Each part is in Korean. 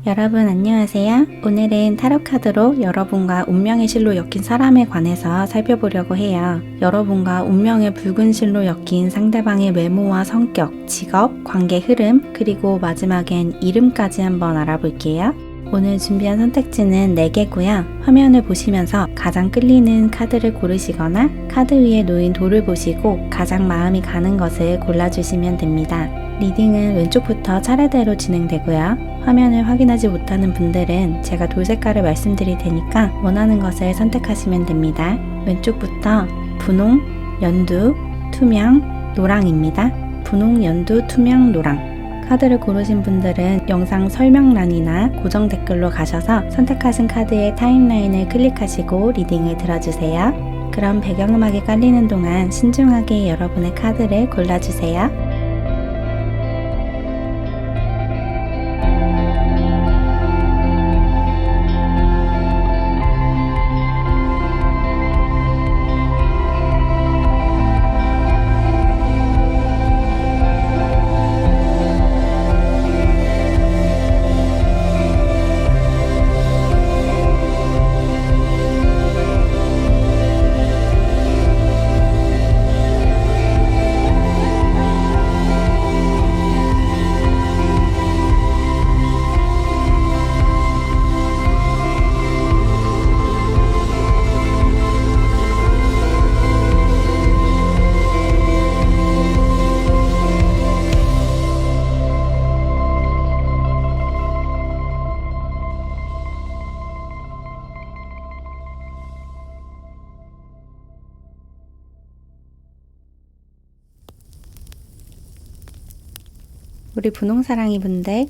여러분 안녕하세요. 오늘은 타로카드로 여러분과 운명의 실로 엮인 사람에 관해서 살펴보려고 해요. 여러분과 운명의 붉은 실로 엮인 상대방의 외모와 성격, 직업, 관계 흐름, 그리고 마지막엔 이름까지 한번 알아볼게요. 오늘 준비한 선택지는 4개고요. 화면을 보시면서 가장 끌리는 카드를 고르시거나 카드 위에 놓인 돌을 보시고 가장 마음이 가는 것을 골라주시면 됩니다. 리딩은 왼쪽부터 차례대로 진행되고요. 화면을 확인하지 못하는 분들은 제가 돌 색깔을 말씀드릴 테니까 원하는 것을 선택하시면 됩니다. 왼쪽부터 분홍, 연두, 투명, 노랑입니다. 분홍, 연두, 투명, 노랑. 카드를 고르신 분들은 영상 설명란이나 고정 댓글로 가셔서 선택하신 카드의 타임라인을 클릭하시고 리딩을 들어주세요. 그럼 배경음악이 깔리는 동안 신중하게 여러분의 카드를 골라주세요. 우리 분홍사랑이 분들,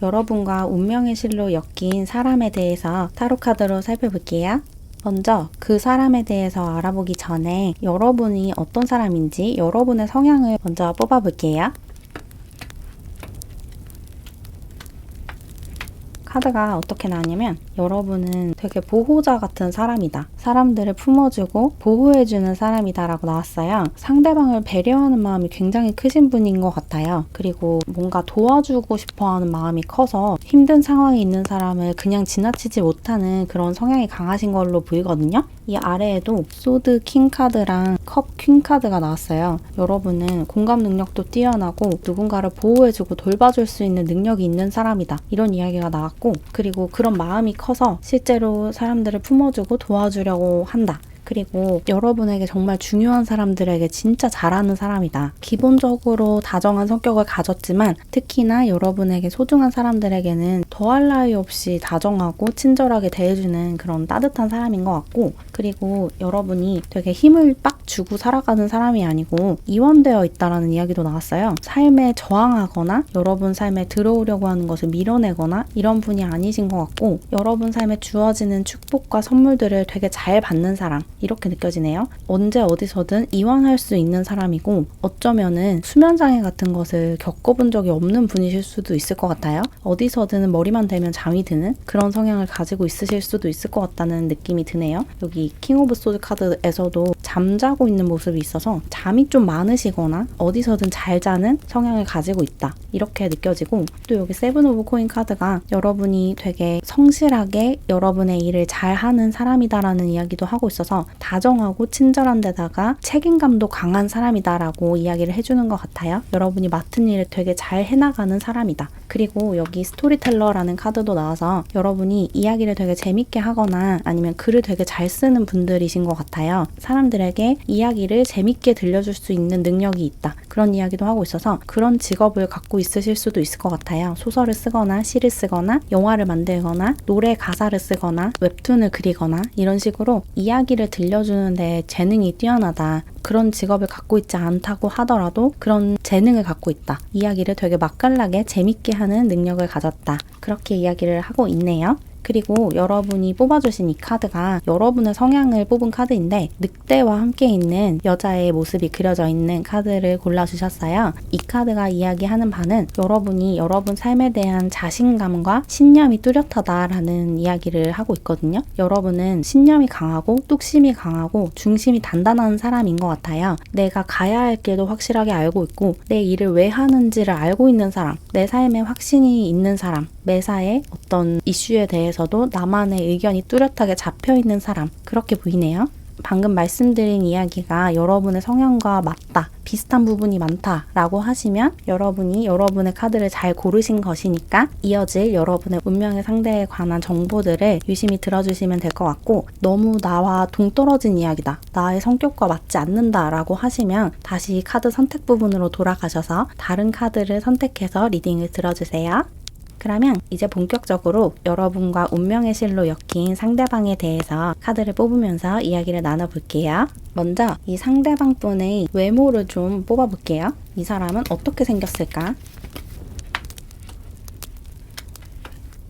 여러분과 운명의 실로 엮인 사람에 대해서 타로카드로 살펴볼게요. 먼저 그 사람에 대해서 알아보기 전에 여러분이 어떤 사람인지 여러분의 성향을 먼저 뽑아볼게요. 카드가 어떻게 나왔냐면 여러분은 되게 보호자 같은 사람이다. 사람들을 품어주고 보호해주는 사람이다 라고 나왔어요. 상대방을 배려하는 마음이 굉장히 크신 분인 것 같아요. 그리고 뭔가 도와주고 싶어하는 마음이 커서 힘든 상황에 있는 사람을 그냥 지나치지 못하는 그런 성향이 강하신 걸로 보이거든요. 이 아래에도 소드 킹 카드랑 컵 퀸 카드가 나왔어요. 여러분은 공감 능력도 뛰어나고 누군가를 보호해주고 돌봐줄 수 있는 능력이 있는 사람이다. 이런 이야기가 나왔고, 그리고 그런 마음이 커서 실제로 사람들을 품어주고 도와주려고 한다. 그리고 여러분에게 정말 중요한 사람들에게 진짜 잘하는 사람이다. 기본적으로 다정한 성격을 가졌지만 특히나 여러분에게 소중한 사람들에게는 더할 나위 없이 다정하고 친절하게 대해주는 그런 따뜻한 사람인 것 같고, 그리고 여러분이 되게 힘을 빡 주고 살아가는 사람이 아니고 이완되어 있다라는 이야기도 나왔어요. 삶에 저항하거나 여러분 삶에 들어오려고 하는 것을 밀어내거나 이런 분이 아니신 것 같고, 여러분 삶에 주어지는 축복과 선물들을 되게 잘 받는 사람, 이렇게 느껴지네요. 언제 어디서든 이완할 수 있는 사람이고, 어쩌면은 수면장애 같은 것을 겪어본 적이 없는 분이실 수도 있을 것 같아요. 어디서든 머리만 대면 잠이 드는 그런 성향을 가지고 있으실 수도 있을 것 같다는 느낌이 드네요. 여기 킹 오브 소드 카드에서도 잠자고 있는 모습이 있어서 잠이 좀 많으시거나 어디서든 잘 자는 성향을 가지고 있다, 이렇게 느껴지고, 또 여기 세븐 오브 코인 카드가 여러분이 되게 성실하게 여러분의 일을 잘하는 사람이다라는 이야기도 하고 있어서 다정하고 친절한 데다가 책임감도 강한 사람이다라고 이야기를 해주는 것 같아요. 여러분이 맡은 일을 되게 잘 해나가는 사람이다. 그리고 여기 스토리텔러라는 카드도 나와서 여러분이 이야기를 되게 재밌게 하거나 아니면 글을 되게 잘 쓰는 분들이신 것 같아요. 사람들에게 이야기를 재밌게 들려줄 수 있는 능력이 있다. 그런 이야기도 하고 있어서 그런 직업을 갖고 있으실 수도 있을 것 같아요. 소설을 쓰거나 시를 쓰거나 영화를 만들거나 노래 가사를 쓰거나 웹툰을 그리거나 이런 식으로 이야기를 들려주는 데 재능이 뛰어나다. 그런 직업을 갖고 있지 않다고 하더라도 그런 재능을 갖고 있다. 이야기를 되게 맛깔나게 재밌게 하는 능력을 가졌다. 그렇게 이야기를 하고 있네요. 그리고 여러분이 뽑아주신 이 카드가 여러분의 성향을 뽑은 카드인데 늑대와 함께 있는 여자의 모습이 그려져 있는 카드를 골라주셨어요. 이 카드가 이야기하는 바는 여러분이 여러분 삶에 대한 자신감과 신념이 뚜렷하다라는 이야기를 하고 있거든요. 여러분은 신념이 강하고 뚝심이 강하고 중심이 단단한 사람인 것 같아요. 내가 가야 할 길도 확실하게 알고 있고 내 일을 왜 하는지를 알고 있는 사람, 내 삶에 확신이 있는 사람, 매사에 어떤 이슈에 대해서도 나만의 의견이 뚜렷하게 잡혀있는 사람, 그렇게 보이네요. 방금 말씀드린 이야기가 여러분의 성향과 맞다, 비슷한 부분이 많다라고 하시면 여러분이 여러분의 카드를 잘 고르신 것이니까 이어질 여러분의 운명의 상대에 관한 정보들을 유심히 들어주시면 될 것 같고, 너무 나와 동떨어진 이야기다, 나의 성격과 맞지 않는다라고 하시면 다시 카드 선택 부분으로 돌아가셔서 다른 카드를 선택해서 리딩을 들어주세요. 그러면 이제 본격적으로 여러분과 운명의 실로 엮인 상대방에 대해서 카드를 뽑으면서 이야기를 나눠볼게요. 먼저 이 상대방 분의 외모를 좀 뽑아볼게요. 이 사람은 어떻게 생겼을까?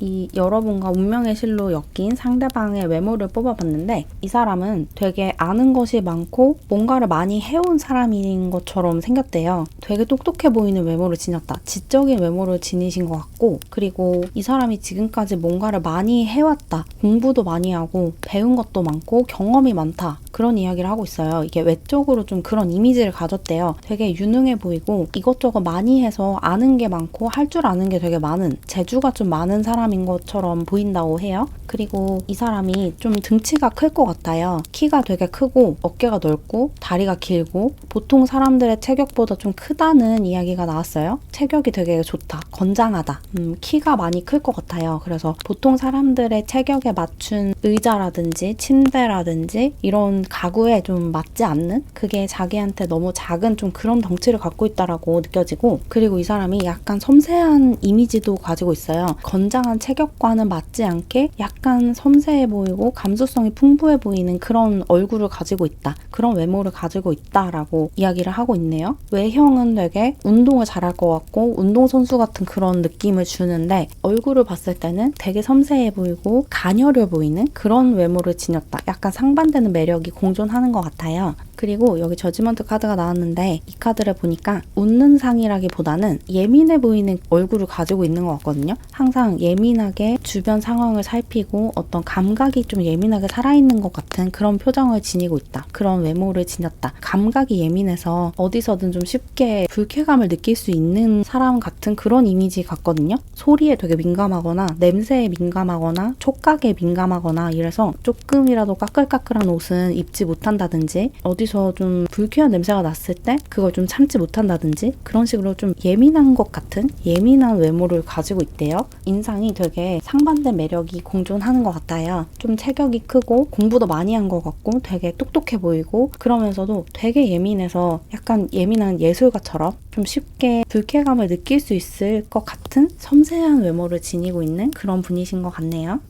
이 여러분과 운명의 실로 엮인 상대방의 외모를 뽑아봤는데, 이 사람은 되게 아는 것이 많고 뭔가를 많이 해온 사람인 것처럼 생겼대요. 되게 똑똑해 보이는 외모를 지녔다. 지적인 외모를 지니신 것 같고, 그리고 이 사람이 지금까지 뭔가를 많이 해왔다. 공부도 많이 하고 배운 것도 많고 경험이 많다. 그런 이야기를 하고 있어요. 이게 외적으로 좀 그런 이미지를 가졌대요. 되게 유능해 보이고 이것저것 많이 해서 아는 게 많고 할 줄 아는 게 되게 많은, 재주가 좀 많은 사람인 것처럼 보인다고 해요. 그리고 이 사람이 좀 등치가 클 것 같아요. 키가 되게 크고 어깨가 넓고 다리가 길고 보통 사람들의 체격보다 좀 크다는 이야기가 나왔어요. 체격이 되게 좋다, 건장하다, 키가 많이 클 것 같아요. 그래서 보통 사람들의 체격에 맞춘 의자라든지 침대라든지 이런 가구에 좀 맞지 않는, 그게 자기한테 너무 작은 좀 그런 덩치를 갖고 있다라고 느껴지고, 그리고 이 사람이 약간 섬세한 이미지도 가지고 있어요. 건장한 체격과는 맞지 않게 약간 섬세해 보이고 감수성이 풍부해 보이는 그런 얼굴을 가지고 있다, 그런 외모를 가지고 있다라고 이야기를 하고 있네요. 외형은 되게 운동을 잘할 것 같고 운동선수 같은 그런 느낌을 주는데, 얼굴을 봤을 때는 되게 섬세해 보이고 가녀려 보이는 그런 외모를 지녔다. 약간 상반되는 매력이 공존하는 것 같아요. 그리고 여기 저지먼트 카드가 나왔는데, 이 카드를 보니까 웃는 상이라기보다는 예민해 보이는 얼굴을 가지고 있는 것 같거든요. 항상 예민하게 주변 상황을 살피고 어떤 감각이 좀 예민하게 살아있는 것 같은 그런 표정을 지니고 있다. 그런 외모를 지녔다. 감각이 예민해서 어디서든 좀 쉽게 불쾌감을 느낄 수 있는 사람 같은 그런 이미지 같거든요. 소리에 되게 민감하거나 냄새에 민감하거나 촉각에 민감하거나 이래서 조금이라도 까끌까끌한 옷은 입지 못한다든지, 어디서 좀 불쾌한 냄새가 났을 때 그걸 좀 참지 못한다든지, 그런 식으로 좀 예민한 것 같은 예민한 외모를 가지고 있대요. 인상이 되게 상반된 매력이 공존하는 것 같아요. 좀 체격이 크고 공부도 많이 한 것 같고 되게 똑똑해 보이고, 그러면서도 되게 예민해서 약간 예민한 예술가처럼 좀 쉽게 불쾌감을 느낄 수 있을 것 같은 섬세한 외모를 지니고 있는 그런 분이신 것 같네요.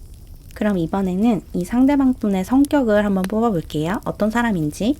그럼 이번에는 이 상대방 분의 성격을 한번 뽑아볼게요. 어떤 사람인지.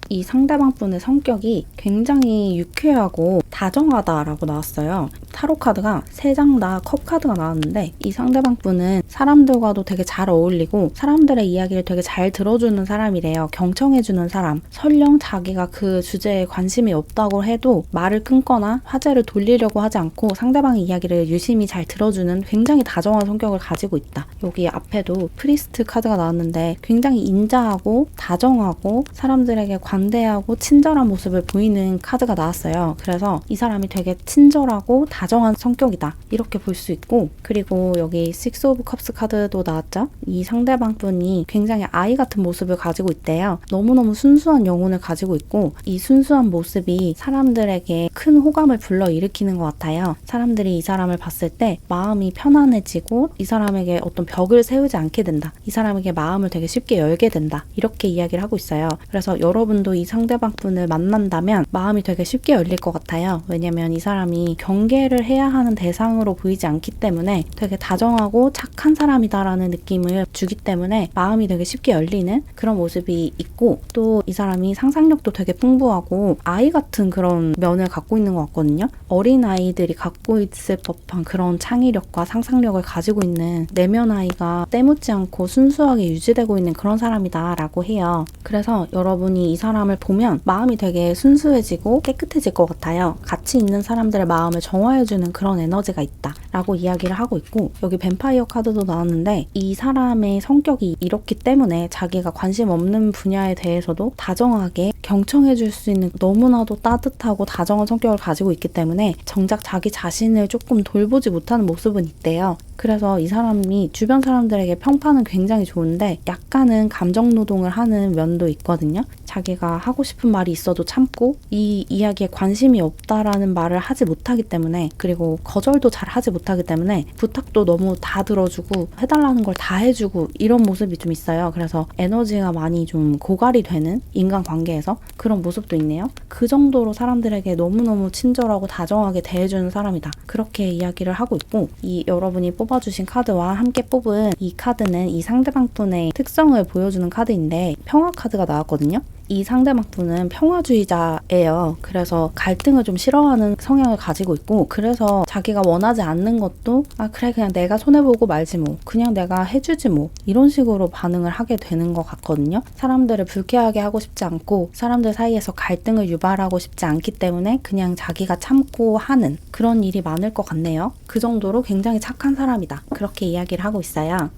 이 상대방 분의 성격이 굉장히 유쾌하고 다정하다라고 나왔어요. 타로 카드가 3장 다 컵 카드가 나왔는데, 이 상대방 분은 사람들과도 되게 잘 어울리고 사람들의 이야기를 되게 잘 들어주는 사람이래요. 경청해주는 사람. 설령 자기가 그 주제에 관심이 없다고 해도 말을 끊거나 화제를 돌리려고 하지 않고 상대방의 이야기를 유심히 잘 들어주는 굉장히 다정한 성격을 가지고 있다. 여기 앞에도 프리스트 카드가 나왔는데 굉장히 인자하고 다정하고 사람들에게 관대하고 친절한 모습을 보이는 카드가 나왔어요. 그래서 이 사람이 되게 친절하고 다정한 성격이다, 이렇게 볼 수 있고, 그리고 여기 Six of Cups 카드도 나왔죠. 이 상대방 분이 굉장히 아이 같은 모습을 가지고 있대요. 너무너무 순수한 영혼을 가지고 있고, 이 순수한 모습이 사람들에게 큰 호감을 불러일으키는 것 같아요. 사람들이 이 사람을 봤을 때 마음이 편안해지고 이 사람에게 어떤 벽을 세우지 않게 된다, 이 사람에게 마음을 되게 쉽게 열게 된다, 이렇게 이야기를 하고 있어요. 그래서 여러분도 이 상대방 분을 만난다면 마음이 되게 쉽게 열릴 것 같아요. 왜냐면 이 사람이 경계를 해야 하는 대상으로 보이지 않기 때문에 되게 다정하고 착한 사람이다라는 느낌을 주기 때문에 마음이 되게 쉽게 열리는 그런 모습이 있고, 또 이 사람이 상상력도 되게 풍부하고 아이 같은 그런 면을 갖고 있는 것 같거든요. 어린 아이들이 갖고 있을 법한 그런 창의력과 상상력을 가지고 있는 내면 아이가 때묻지 않고 순수하게 유지되고 있는 그런 사람이다 라고 해요. 그래서 여러분이 이 사람을 보면 마음이 되게 순수해지고 깨끗해질 것 같아요. 같이 있는 사람들의 마음을 정화해주는 그런 에너지가 있다 라고 이야기를 하고 있고, 여기 뱀파이어 카드도 나왔는데, 이 사람의 성격이 이렇기 때문에 자기가 관심 없는 분야에 대해서도 다정하게 경청해줄 수 있는 너무나도 따뜻하고 다정한 성격을 가지고 있기 때문에 정작 자기 자신을 조금 돌보지 못하는 모습은 있대요. 그래서 이 사람이 주변 사람들에게 평판은 굉장히 좋은데 약간은 감정 노동을 하는 면도 있거든요. 자기가 하고 싶은 말이 있어도 참고 이 이야기에 관심이 없다라는 말을 하지 못하기 때문에, 그리고 거절도 잘 하지 못하기 때문에 부탁도 너무 다 들어주고 해달라는 걸 다 해주고 이런 모습이 좀 있어요. 그래서 에너지가 많이 좀 고갈이 되는 인간관계에서 그런 모습도 있네요. 그 정도로 사람들에게 너무너무 친절하고 다정하게 대해주는 사람이다. 그렇게 이야기를 하고 있고, 이 여러분이 뽑아주신 카드와 함께 뽑은 이 카드는 이 상대방 분의 특성을 보여주는 카드인데 평화 카드가 나왔거든요. 이 상대방 분은 평화주의자예요. 그래서 갈등을 좀 싫어하는 성향을 가지고 있고, 그래서 자기가 원하지 않는 것도 그래 그냥 내가 손해보고 말지 뭐, 그냥 내가 해주지 뭐, 이런 식으로 반응을 하게 되는 것 같거든요. 사람들을 불쾌하게 하고 싶지 않고 사람들 사이에서 갈등을 유발하고 싶지 않기 때문에 그냥 자기가 참고 하는 그런 일이 많을 것 같네요. 그 정도로 굉장히 착한 사람이다. 그렇게 이야기를 하고 있어요.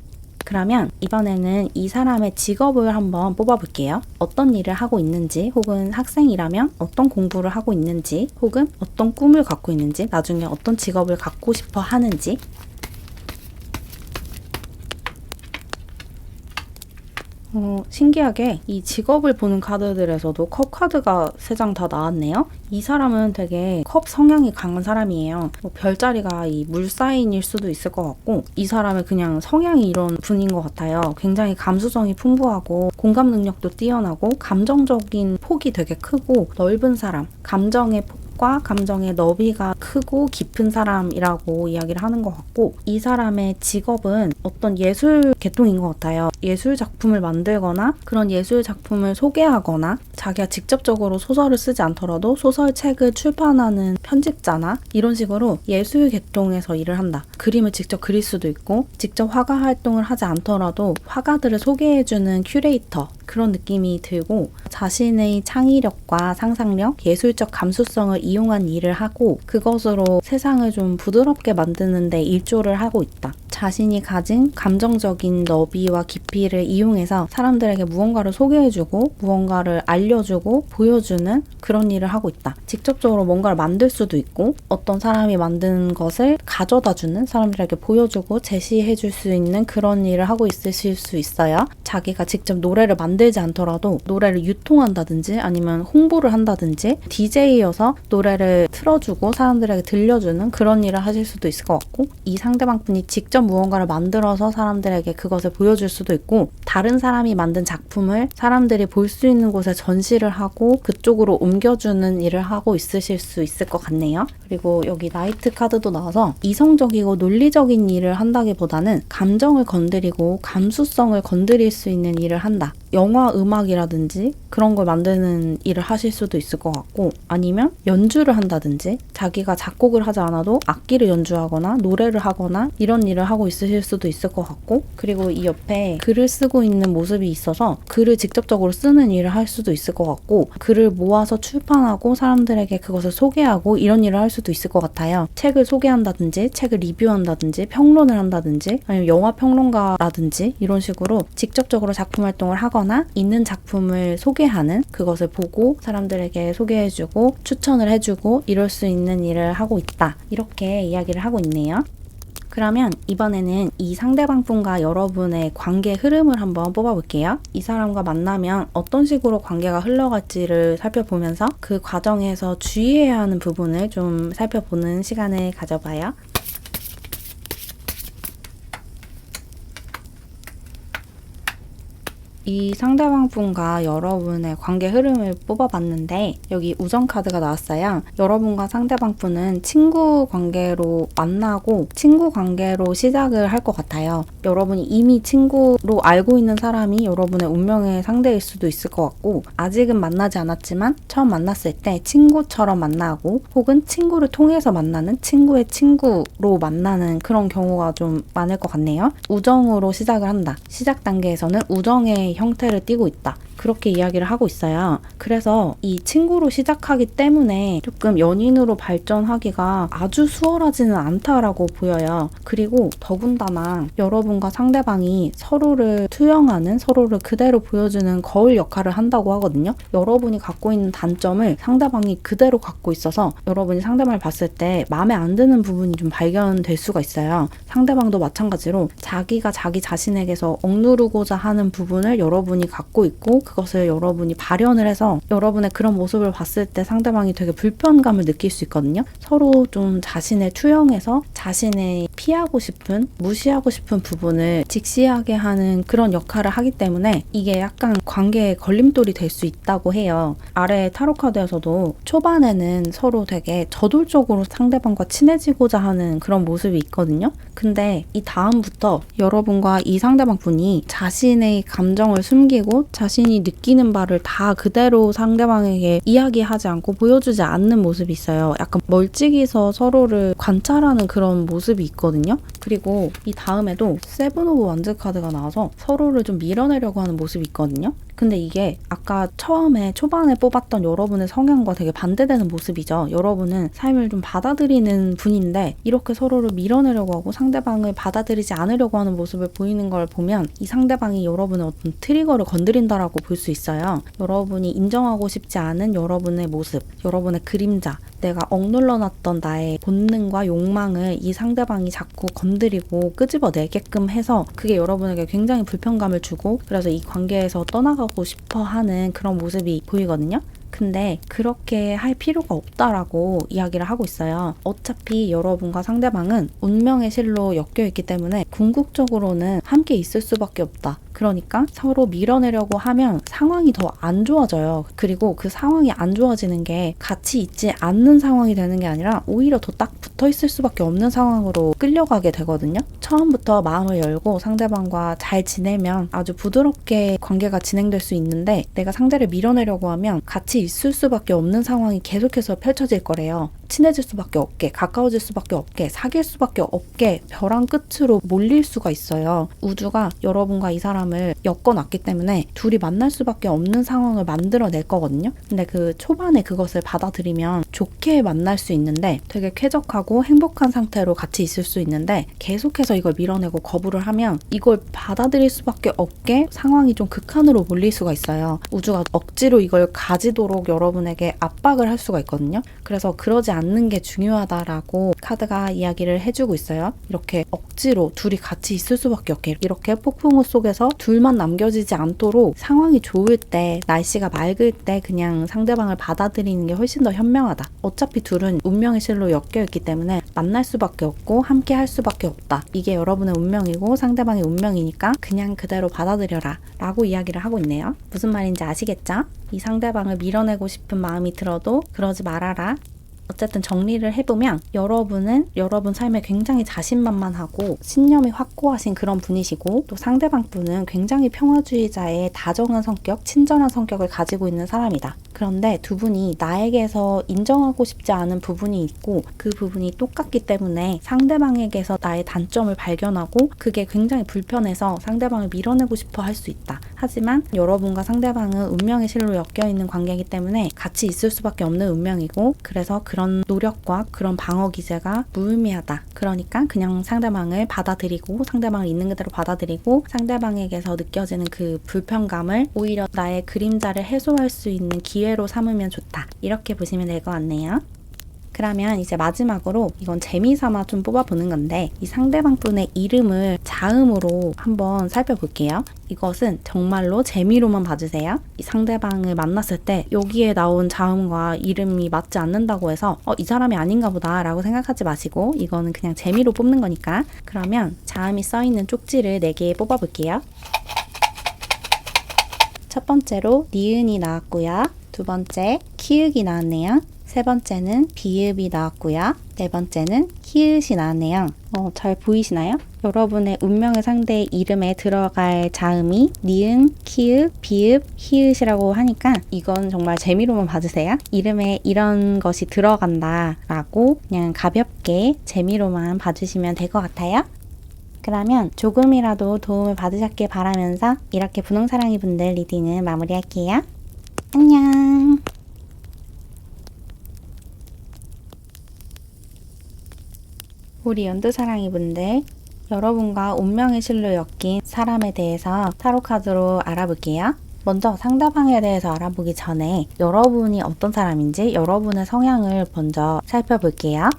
그러면 이번에는 이 사람의 직업을 한번 뽑아볼게요. 어떤 일을 하고 있는지, 혹은 학생이라면 어떤 공부를 하고 있는지, 혹은 어떤 꿈을 갖고 있는지, 나중에 어떤 직업을 갖고 싶어 하는지. 신기하게 이 직업을 보는 카드들에서도 컵 카드가 3장 다 나왔네요. 이 사람은 되게 컵 성향이 강한 사람이에요. 별자리가 이 물사인일 수도 있을 것 같고, 이 사람의 그냥 성향이 이런 분인 것 같아요. 굉장히 감수성이 풍부하고 공감 능력도 뛰어나고 감정적인 폭이 되게 크고 넓은 사람, 감정의 폭과 감정의 너비가 크고 깊은 사람이라고 이야기를 하는 것 같고, 이 사람의 직업은 어떤 예술 계통인 것 같아요. 예술 작품을 만들거나 그런 예술 작품을 소개하거나, 자기가 직접적으로 소설을 쓰지 않더라도 소설책을 출판하는 편집자나 이런 식으로 예술 계통에서 일을 한다. 그림을 직접 그릴 수도 있고, 직접 화가 활동을 하지 않더라도 화가들을 소개해주는 큐레이터, 그런 느낌이 들고, 자신의 창의력과 상상력, 예술적 감수성을 이용한 일을 하고 그것으로 세상을 좀 부드럽게 만드는 데 일조를 하고 있다. 자신이 가진 감정적인 너비와 깊이를 이용해서 사람들에게 무언가를 소개해주고 무언가를 알려주고 보여주는 그런 일을 하고 있다. 직접적으로 뭔가를 만들 수도 있고, 어떤 사람이 만든 것을 가져다주는, 사람들에게 보여주고 제시해줄 수 있는 그런 일을 하고 있으실 수 있어요. 자기가 직접 노래를 만들지 않더라도 노래를 유통한다든지 아니면 홍보를 한다든지, DJ여서 노래를 틀어주고 사람들에게 들려주는 그런 일을 하실 수도 있을 것 같고, 이 상대방 분이 직접 무언가를 만들어서 사람들에게 그것을 보여줄 수도 있고, 다른 사람이 만든 작품을 사람들이 볼 수 있는 곳에 전시를 하고 그쪽으로 옮겨주는 일을 하고 있으실 수 있을 것 같네요. 그리고 여기 나이트 카드도 나와서 이성적이고 논리적인 일을 한다기보다는 감정을 건드리고 감수성을 건드릴 수 있는 일을 한다. 영화 음악이라든지 그런 걸 만드는 일을 하실 수도 있을 것 같고, 아니면 연주를 한다든지 자기가 작곡을 하지 않아도 악기를 연주하거나 노래를 하거나 이런 일을 하고 있으실 수도 있을 것 같고, 그리고 이 옆에 글을 쓰고 있는 모습이 있어서 글을 직접적으로 쓰는 일을 할 수도 있을 것 같고, 글을 모아서 출판하고 사람들에게 그것을 소개하고 이런 일을 할 수도 있을 것 같아요. 책을 소개한다든지 책을 리뷰한다든지 평론을 한다든지 아니면 영화 평론가라든지 이런 식으로 직접적으로 작품 활동을 하거나 있는 작품을 소개하는, 그것을 보고 사람들에게 소개해주고 추천을 해주고 이럴 수 있는 일을 하고 있다. 이렇게 이야기를 하고 있네요. 그러면 이번에는 이 상대방 분과 여러분의 관계 흐름을 한번 뽑아볼게요. 이 사람과 만나면 어떤 식으로 관계가 흘러갈지를 살펴보면서 그 과정에서 주의해야 하는 부분을 좀 살펴보는 시간을 가져봐요. 이 상대방 분과 여러분의 관계 흐름을 뽑아봤는데 여기 우정 카드가 나왔어요. 여러분과 상대방 분은 친구 관계로 만나고 친구 관계로 시작을 할 것 같아요. 여러분이 이미 친구로 알고 있는 사람이 여러분의 운명의 상대일 수도 있을 것 같고, 아직은 만나지 않았지만 처음 만났을 때 친구처럼 만나고, 혹은 친구를 통해서 만나는 친구의 친구로 만나는 그런 경우가 좀 많을 것 같네요. 우정으로 시작을 한다. 시작 단계에서는 우정의 형태를 띠고 있다. 그렇게 이야기를 하고 있어요. 그래서 이 친구로 시작하기 때문에 조금 연인으로 발전하기가 아주 수월하지는 않다라고 보여요. 그리고 더군다나 여러분과 상대방이 서로를 투영하는, 서로를 그대로 보여주는 거울 역할을 한다고 하거든요. 여러분이 갖고 있는 단점을 상대방이 그대로 갖고 있어서 여러분이 상대방을 봤을 때 마음에 안 드는 부분이 좀 발견될 수가 있어요. 상대방도 마찬가지로 자기가 자기 자신에게서 억누르고자 하는 부분을 여러분이 갖고 있고 그것을 여러분이 발현을 해서 여러분의 그런 모습을 봤을 때 상대방이 되게 불편감을 느낄 수 있거든요. 서로 좀 자신을 투영해서 자신의 피하고 싶은, 무시하고 싶은 부분을 직시하게 하는 그런 역할을 하기 때문에 이게 약간 관계의 걸림돌이 될 수 있다고 해요. 아래 타로 카드에서도 초반에는 서로 되게 저돌적으로 상대방과 친해지고자 하는 그런 모습이 있거든요. 근데 이 다음부터 여러분과 이 상대방 분이 자신의 감정을 숨기고 자신이 느끼는 바를 다 그대로 상대방에게 이야기하지 않고 보여주지 않는 모습이 있어요. 약간 멀찍이서 서로를 관찰하는 그런 모습이 있거든요. 그리고 이 다음에도 세븐 오브 완즈 카드가 나와서 서로를 좀 밀어내려고 하는 모습이 있거든요. 근데 이게 아까 처음에 초반에 뽑았던 여러분의 성향과 되게 반대되는 모습이죠. 여러분은 삶을 좀 받아들이는 분인데 이렇게 서로를 밀어내려고 하고 상대방을 받아들이지 않으려고 하는 모습을 보이는 걸 보면 이 상대방이 여러분의 어떤 트리거를 건드린다라고 볼 수 있어요. 여러분이 인정하고 싶지 않은 여러분의 모습, 여러분의 그림자, 내가 억눌러놨던 나의 본능과 욕망을 이 상대방이 자꾸 건드리고 끄집어내게끔 해서 그게 여러분에게 굉장히 불편감을 주고 그래서 이 관계에서 떠나가고 싶어 하는 그런 모습이 보이거든요. 근데 그렇게 할 필요가 없다라고 이야기를 하고 있어요. 어차피 여러분과 상대방은 운명의 실로 엮여있기 때문에 궁극적으로는 함께 있을 수밖에 없다. 그러니까 서로 밀어내려고 하면 상황이 더 안 좋아져요. 그리고 그 상황이 안 좋아지는 게 같이 있지 않는 상황이 되는 게 아니라 오히려 더 딱 붙어 있을 수밖에 없는 상황으로 끌려가게 되거든요. 처음부터 마음을 열고 상대방과 잘 지내면 아주 부드럽게 관계가 진행될 수 있는데 내가 상대를 밀어내려고 하면 같이 있을 수밖에 없는 상황이 계속해서 펼쳐질 거래요. 친해질 수밖에 없게, 가까워질 수밖에 없게, 사귈 수밖에 없게 벼랑 끝으로 몰릴 수가 있어요. 우주가 여러분과 이 사람을 엮어놨기 때문에 둘이 만날 수밖에 없는 상황을 만들어낼 거거든요. 근데 그 초반에 그것을 받아들이면 좋게 만날 수 있는데 되게 쾌적하고 행복한 상태로 같이 있을 수 있는데 계속해서 이걸 밀어내고 거부를 하면 이걸 받아들일 수밖에 없게 상황이 좀 극한으로 몰릴 수가 있어요. 우주가 억지로 이걸 가지도록 여러분에게 압박을 할 수가 있거든요. 그래서 그러지 않는 게 중요하다라고 카드가 이야기를 해주고 있어요. 이렇게 억지로 둘이 같이 있을 수밖에 없게 이렇게 폭풍우 속에서 둘만 남겨지지 않도록 상황이 좋을 때, 날씨가 맑을 때 그냥 상대방을 받아들이는 게 훨씬 더 현명하다. 어차피 둘은 운명의 실로 엮여있기 때문에 만날 수밖에 없고 함께 할 수밖에 없다. 이게 여러분의 운명이고 상대방의 운명이니까 그냥 그대로 받아들여라 라고 이야기를 하고 있네요. 무슨 말인지 아시겠죠? 이 상대방을 밀어내고 싶은 마음이 들어도 그러지 말아라. 어쨌든 정리를 해보면 여러분은 여러분 삶에 굉장히 자신만만하고 신념이 확고하신 그런 분이시고 또 상대방 분은 굉장히 평화주의자의 다정한 성격, 친절한 성격을 가지고 있는 사람이다. 그런데 두 분이 나에게서 인정하고 싶지 않은 부분이 있고 그 부분이 똑같기 때문에 상대방에게서 나의 단점을 발견하고 그게 굉장히 불편해서 상대방을 밀어내고 싶어 할 수 있다. 하지만 여러분과 상대방은 운명의 실로 엮여있는 관계이기 때문에 같이 있을 수밖에 없는 운명이고 그래서 그런 노력과 그런 방어 기제가 무의미하다. 그러니까 그냥 상대방을 받아들이고 상대방을 있는 그대로 받아들이고 상대방에게서 느껴지는 그 불편감을 오히려 나의 그림자를 해소할 수 있는 기회로 삼으면 좋다. 이렇게 보시면 될 것 같네요. 그러면 이제 마지막으로 이건 재미삼아 좀 뽑아보는 건데 이 상대방 분의 이름을 자음으로 한번 살펴볼게요. 이것은 정말로 재미로만 봐주세요. 이 상대방을 만났을 때 여기에 나온 자음과 이름이 맞지 않는다고 해서 이 사람이 아닌가 보다 라고 생각하지 마시고 이거는 그냥 재미로 뽑는 거니까 그러면 자음이 써있는 쪽지를 4개 뽑아볼게요. 첫 번째로 니은이 나왔고요. 두 번째 키읔이 나왔네요. 세 번째는 비읍이 나왔고요. 네 번째는 히읗이 나왔네요. 잘 보이시나요? 여러분의 운명의 상대의 이름에 들어갈 자음이 니은, 키읔, 비읍, 히읗이라고 하니까 이건 정말 재미로만 봐주세요. 이름에 이런 것이 들어간다 라고 그냥 가볍게 재미로만 봐주시면 될 것 같아요. 그러면 조금이라도 도움을 받으셨길 바라면서 이렇게 분홍사랑이 분들 리딩은 마무리할게요. 안녕. 우리 연두사랑이 분들, 여러분과 운명의 실로 엮인 사람에 대해서 타로카드로 알아볼게요. 먼저 상대방에 대해서 알아보기 전에 여러분이 어떤 사람인지 여러분의 성향을 먼저 살펴볼게요.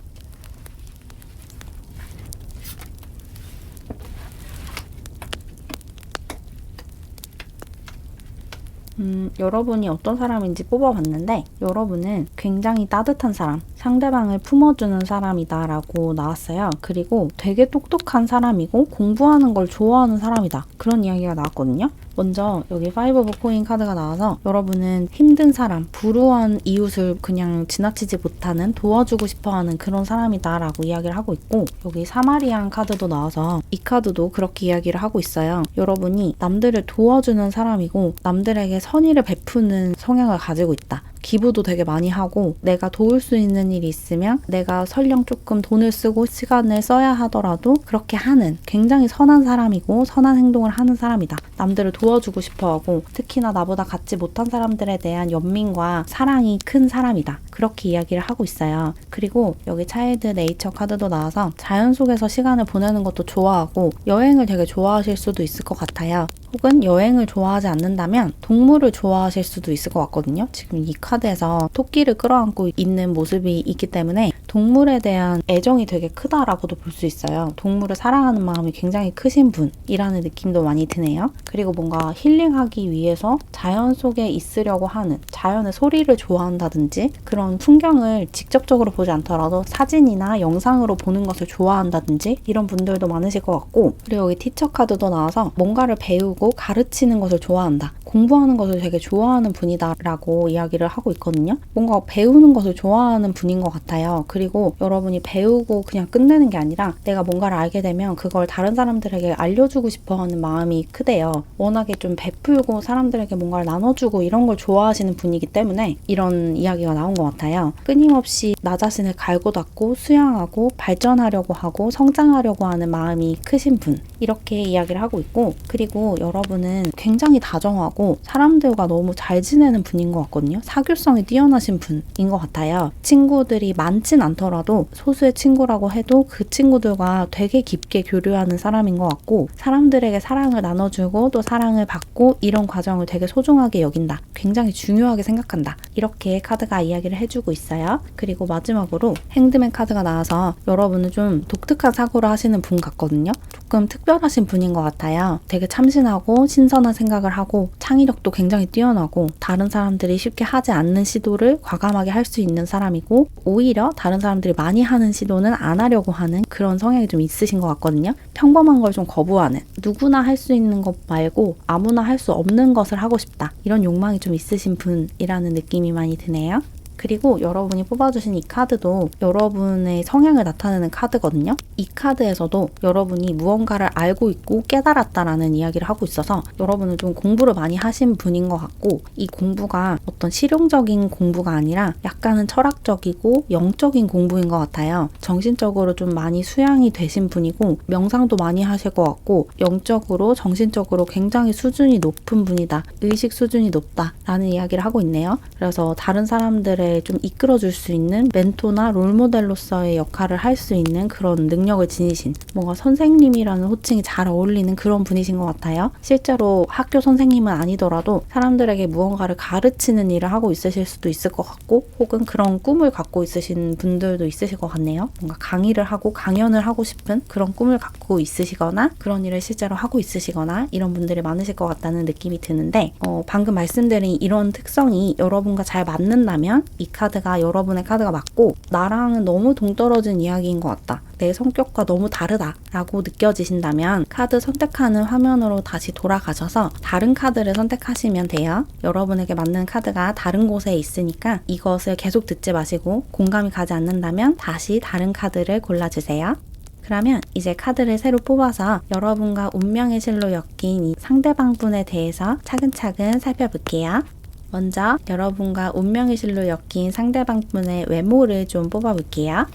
여러분이 어떤 사람인지 뽑아봤는데 여러분은 굉장히 따뜻한 사람, 상대방을 품어주는 사람이다 라고 나왔어요. 그리고 되게 똑똑한 사람이고 공부하는 걸 좋아하는 사람이다. 그런 이야기가 나왔거든요. 먼저 여기 5 오브 코인 카드가 나와서 여러분은 힘든 사람, 불우한 이웃을 그냥 지나치지 못하는 도와주고 싶어하는 그런 사람이다 라고 이야기를 하고 있고, 여기 사마리안 카드도 나와서 이 카드도 그렇게 이야기를 하고 있어요. 여러분이 남들을 도와주는 사람이고 남들에게 선의를 베푸는 성향을 가지고 있다. 기부도 되게 많이 하고 내가 도울 수 있는 일이 있으면 내가 설령 조금 돈을 쓰고 시간을 써야 하더라도 그렇게 하는 굉장히 선한 사람이고 선한 행동을 하는 사람이다. 남들을 도와주고 싶어하고 특히나 나보다 갖지 못한 사람들에 대한 연민과 사랑이 큰 사람이다. 그렇게 이야기를 하고 있어요. 그리고 여기 차일드 네이처 카드도 나와서 자연 속에서 시간을 보내는 것도 좋아하고 여행을 되게 좋아하실 수도 있을 것 같아요. 혹은 여행을 좋아하지 않는다면 동물을 좋아하실 수도 있을 것 같거든요. 지금 이 카드에서 토끼를 끌어안고 있는 모습이 있기 때문에 동물에 대한 애정이 되게 크다라고도 볼 수 있어요. 동물을 사랑하는 마음이 굉장히 크신 분이라는 느낌도 많이 드네요. 그리고 뭔가 힐링하기 위해서 자연 속에 있으려고 하는, 자연의 소리를 좋아한다든지 그런 풍경을 직접적으로 보지 않더라도 사진이나 영상으로 보는 것을 좋아한다든지 이런 분들도 많으실 것 같고, 그리고 여기 티처 카드도 나와서 뭔가를 배우고 가르치는 것을 좋아한다. 공부하는 것을 되게 좋아하는 분이다 라고 이야기를 하고 있거든요. 뭔가 배우는 것을 좋아하는 분인 것 같아요. 그리고 여러분이 배우고 그냥 끝내는 게 아니라 내가 뭔가를 알게 되면 그걸 다른 사람들에게 알려주고 싶어하는 마음이 크대요. 워낙에 좀 베풀고 사람들에게 뭔가를 나눠주고 이런 걸 좋아하시는 분이기 때문에 이런 이야기가 나온 것 같아요. 끊임없이 나 자신을 갈고 닦고 수양하고 발전하려고 하고 성장하려고 하는 마음이 크신 분, 이렇게 이야기를 하고 있고, 그리고 여러분은 굉장히 다정하고 사람들과 너무 잘 지내는 분인 것 같거든요. 사교성이 뛰어나신 분인 것 같아요. 친구들이 많진 않더라도 소수의 친구라고 해도 그 친구들과 되게 깊게 교류하는 사람인 것 같고, 사람들에게 사랑을 나눠주고 또 사랑을 받고 이런 과정을 되게 소중하게 여긴다. 굉장히 중요하게 생각한다. 이렇게 카드가 이야기를 해주고 있어요. 그리고 마지막으로 행드맨 카드가 나와서 여러분은 좀 독특한 사고를 하시는 분 같거든요. 조금 특별하신 분인 것 같아요. 되게 참신하고 신선한 생각을 하고 창의력도 굉장히 뛰어나고 다른 사람들이 쉽게 하지 않는 시도를 과감하게 할 수 있는 사람이고, 오히려 다른 사람들이 많이 하는 시도는 안 하려고 하는 그런 성향이 좀 있으신 것 같거든요. 평범한 걸 좀 거부하는, 누구나 할 수 있는 것 말고 아무나 할 수 없는 것을 하고 싶다. 이런 욕망이 좀 있으신 분이라는 느낌이 많이 드네요. 그리고 여러분이 뽑아주신 이 카드도 여러분의 성향을 나타내는 카드거든요. 이 카드에서도 여러분이 무언가를 알고 있고 깨달았다라는 이야기를 하고 있어서 여러분은 좀 공부를 많이 하신 분인 것 같고, 이 공부가 어떤 실용적인 공부가 아니라 약간은 철학적이고 영적인 공부인 것 같아요. 정신적으로 좀 많이 수양이 되신 분이고 명상도 많이 하실 것 같고 영적으로 정신적으로 굉장히 수준이 높은 분이다. 의식 수준이 높다라는 이야기를 하고 있네요. 그래서 다른 사람들의 좀 이끌어줄 수 있는 멘토나 롤모델로서의 역할을 할 수 있는 그런 능력을 지니신, 뭔가 선생님이라는 호칭이 잘 어울리는 그런 분이신 것 같아요. 실제로 학교 선생님은 아니더라도 사람들에게 무언가를 가르치는 일을 하고 있으실 수도 있을 것 같고, 혹은 그런 꿈을 갖고 있으신 분들도 있으실 것 같네요. 뭔가 강의를 하고 강연을 하고 싶은 그런 꿈을 갖고 있으시거나 그런 일을 실제로 하고 있으시거나 이런 분들이 많으실 것 같다는 느낌이 드는데, 방금 말씀드린 이런 특성이 여러분과 잘 맞는다면 이 카드가 여러분의 카드가 맞고, 나랑은 너무 동떨어진 이야기인 것 같다, 내 성격과 너무 다르다 라고 느껴지신다면 카드 선택하는 화면으로 다시 돌아가셔서 다른 카드를 선택하시면 돼요. 여러분에게 맞는 카드가 다른 곳에 있으니까 이것을 계속 듣지 마시고, 공감이 가지 않는다면 다시 다른 카드를 골라주세요. 그러면 이제 카드를 새로 뽑아서 여러분과 운명의 실로 엮인 이 상대방 분에 대해서 차근차근 살펴볼게요. 먼저 여러분과 운명의 실로 엮인 상대방 분의 외모를 좀 뽑아볼게요.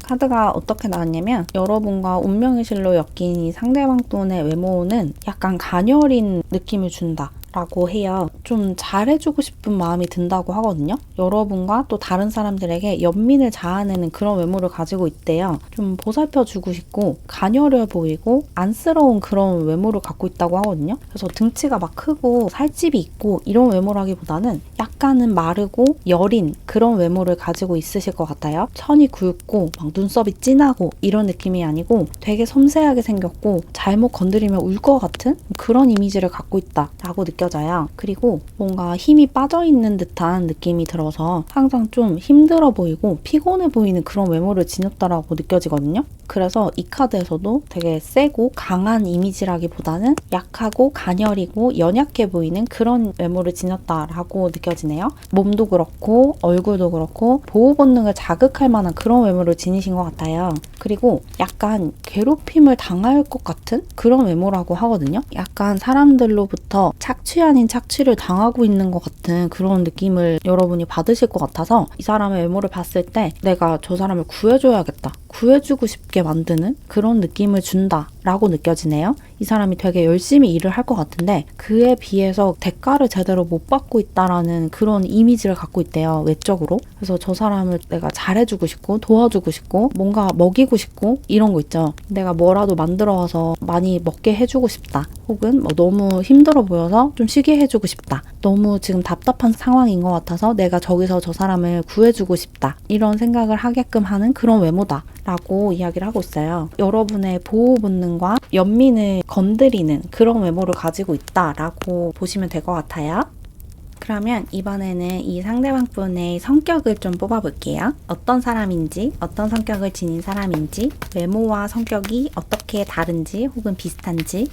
카드가 어떻게 나왔냐면 여러분과 운명의 실로 엮인 이 상대방 분의 외모는 약간 가녀린 느낌을 준다 라고 해요. 좀 잘해주고 싶은 마음이 든다고 하거든요. 여러분과 또 다른 사람들에게 연민을 자아내는 그런 외모를 가지고 있대요. 좀 보살펴주고 싶고 가녀려 보이고 안쓰러운 그런 외모를 갖고 있다고 하거든요. 그래서 등치가 막 크고 살집이 있고 이런 외모라기보다는 약간은 마르고 여린 그런 외모를 가지고 있으실 것 같아요. 천이 굵고 막 눈썹이 진하고 이런 느낌이 아니고 되게 섬세하게 생겼고 잘못 건드리면 울 것 같은 그런 이미지를 갖고 있다라고 느껴져요. 그리고 뭔가 힘이 빠져있는 듯한 느낌이 들어서 항상 좀 힘들어 보이고 피곤해 보이는 그런 외모를 지녔다라고 느껴지거든요. 그래서 이 카드에서도 되게 세고 강한 이미지라기보다는 약하고 가녀리고 연약해 보이는 그런 외모를 지녔다라고 느껴지네요. 몸도 그렇고 얼굴도 그렇고 보호 본능을 자극할 만한 그런 외모를 지니신 것 같아요. 그리고 약간 괴롭힘을 당할 것 같은 그런 외모라고 하거든요. 약간 사람들로부터 착취 아닌 착취를 당하고 있는 것 같은 그런 느낌을 여러분이 받으실 것 같아서 이 사람의 외모를 봤을 때 내가 저 사람을 구해줘야겠다. 구해주고 싶게 만드는 그런 느낌을 준다라고 느껴지네요. 이 사람이 되게 열심히 일을 할 것 같은데 그에 비해서 대가를 제대로 못 받고 있다라는 그런 이미지를 갖고 있대요. 외적으로. 그래서 저 사람을 내가 잘해주고 싶고 도와주고 싶고 뭔가 먹이고 싶고 이런 거 있죠. 내가 뭐라도 만들어 와서 많이 먹게 해주고 싶다. 혹은 뭐 너무 힘들어 보여서 좀 쉬게 해주고 싶다. 너무 지금 답답한 상황인 것 같아서 내가 저기서 저 사람을 구해주고 싶다. 이런 생각을 하게끔 하는 그런 외모다. 라고 이야기를 하고 있어요. 여러분의 보호 본능과 연민을 건드리는 그런 외모를 가지고 있다라고 보시면 될 것 같아요. 그러면 이번에는 이 상대방 분의 성격을 좀 뽑아볼게요. 어떤 사람인지, 어떤 성격을 지닌 사람인지, 외모와 성격이 어떻게 다른지 혹은 비슷한지,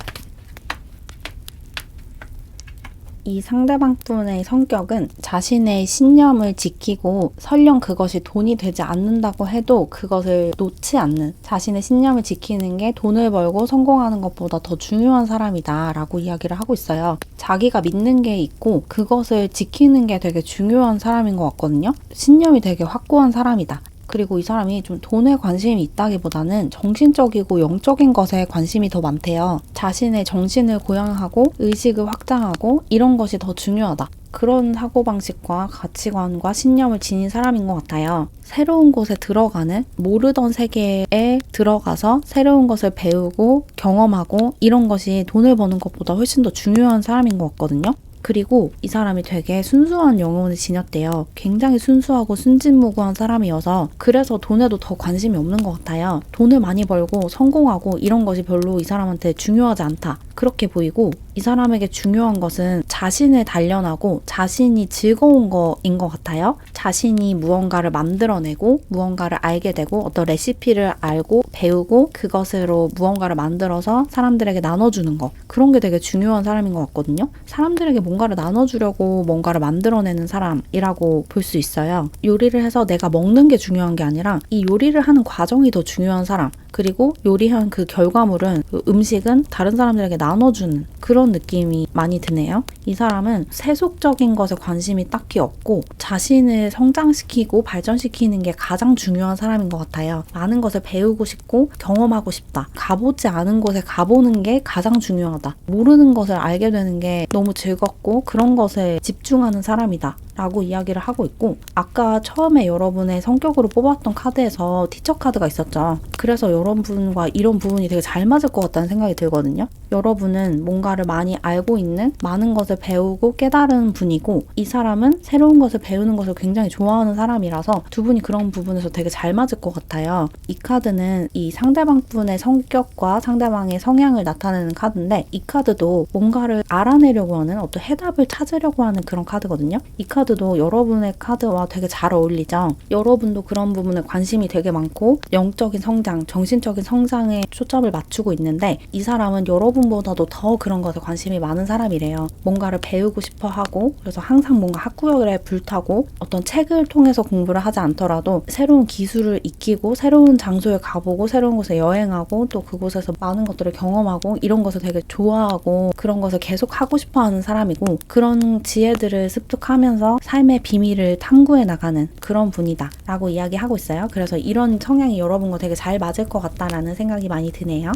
이 상대방 분의 성격은 자신의 신념을 지키고 설령 그것이 돈이 되지 않는다고 해도 그것을 놓지 않는, 자신의 신념을 지키는 게 돈을 벌고 성공하는 것보다 더 중요한 사람이다 라고 이야기를 하고 있어요. 자기가 믿는 게 있고 그것을 지키는 게 되게 중요한 사람인 것 같거든요. 신념이 되게 확고한 사람이다. 그리고 이 사람이 좀 돈에 관심이 있다기보다는 정신적이고 영적인 것에 관심이 더 많대요. 자신의 정신을 고양하고 의식을 확장하고 이런 것이 더 중요하다. 그런 사고방식과 가치관과 신념을 지닌 사람인 것 같아요. 새로운 곳에 들어가는, 모르던 세계에 들어가서 새로운 것을 배우고 경험하고 이런 것이 돈을 버는 것보다 훨씬 더 중요한 사람인 것 같거든요. 그리고 이 사람이 되게 순수한 영혼을 지녔대요. 굉장히 순수하고 순진무구한 사람이어서 그래서 돈에도 더 관심이 없는 것 같아요. 돈을 많이 벌고 성공하고 이런 것이 별로 이 사람한테 중요하지 않다. 그렇게 보이고 이 사람에게 중요한 것은 자신을 단련하고 자신이 즐거운 거인 것 같아요. 자신이 무언가를 만들어내고 무언가를 알게 되고 어떤 레시피를 알고 배우고 그것으로 무언가를 만들어서 사람들에게 나눠주는 거. 그런 게 되게 중요한 사람인 것 같거든요. 사람들에게 뭔가를 나눠주려고 뭔가를 만들어내는 사람이라고 볼 수 있어요. 요리를 해서 내가 먹는 게 중요한 게 아니라 이 요리를 하는 과정이 더 중요한 사람. 그리고 요리한 그 결과물은, 그 음식은 다른 사람들에게 나눠주는 그런 느낌이 많이 드네요. 이 사람은 세속적인 것에 관심이 딱히 없고 자신을 성장시키고 발전시키는 게 가장 중요한 사람인 것 같아요. 많은 것을 배우고 싶고 경험하고 싶다. 가보지 않은 곳에 가보는 게 가장 중요하다. 모르는 것을 알게 되는 게 너무 즐겁고 그런 것에 집중하는 사람이다. 라고 이야기를 하고 있고, 아까 처음에 여러분의 성격으로 뽑았던 카드에서 티처 카드가 있었죠. 그래서 여러분과 이런 부분이 되게 잘 맞을 것 같다는 생각이 들거든요. 여러분은 뭔가를 많이 알고 있는, 많은 것을 배우고 깨달은 분이고 이 사람은 새로운 것을 배우는 것을 굉장히 좋아하는 사람이라서 두 분이 그런 부분에서 되게 잘 맞을 것 같아요. 이 카드는 이 상대방 분의 성격과 상대방의 성향을 나타내는 카드인데 이 카드도 뭔가를 알아내려고 하는, 어떤 해답을 찾으려고 하는 그런 카드거든요. 이 카드도 여러분의 카드와 되게 잘 어울리죠. 여러분도 그런 부분에 관심이 되게 많고 영적인 성장, 정신 정신적인 성장에 초점을 맞추고 있는데 이 사람은 여러분보다도 더 그런 것에 관심이 많은 사람이래요. 뭔가를 배우고 싶어 하고 그래서 항상 뭔가 학구열에 불타고 어떤 책을 통해서 공부를 하지 않더라도 새로운 기술을 익히고 새로운 장소에 가보고 새로운 곳에 여행하고 또 그곳에서 많은 것들을 경험하고 이런 것을 되게 좋아하고 그런 것을 계속 하고 싶어 하는 사람이고 그런 지혜들을 습득하면서 삶의 비밀을 탐구해 나가는 그런 분이다 라고 이야기하고 있어요. 그래서 이런 성향이 여러분과 되게 잘 맞을 것 같다라는 생각이 많이 드네요.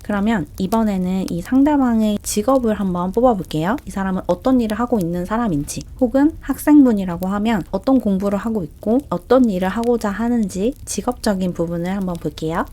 그러면 이번에는 이 상대방의 직업을 한번 뽑아볼게요. 이 사람은 어떤 일을 하고 있는 사람인지 혹은 학생분이라고 하면 어떤 공부를 하고 있고 어떤 일을 하고자 하는지 직업적인 부분을 한번 볼게요.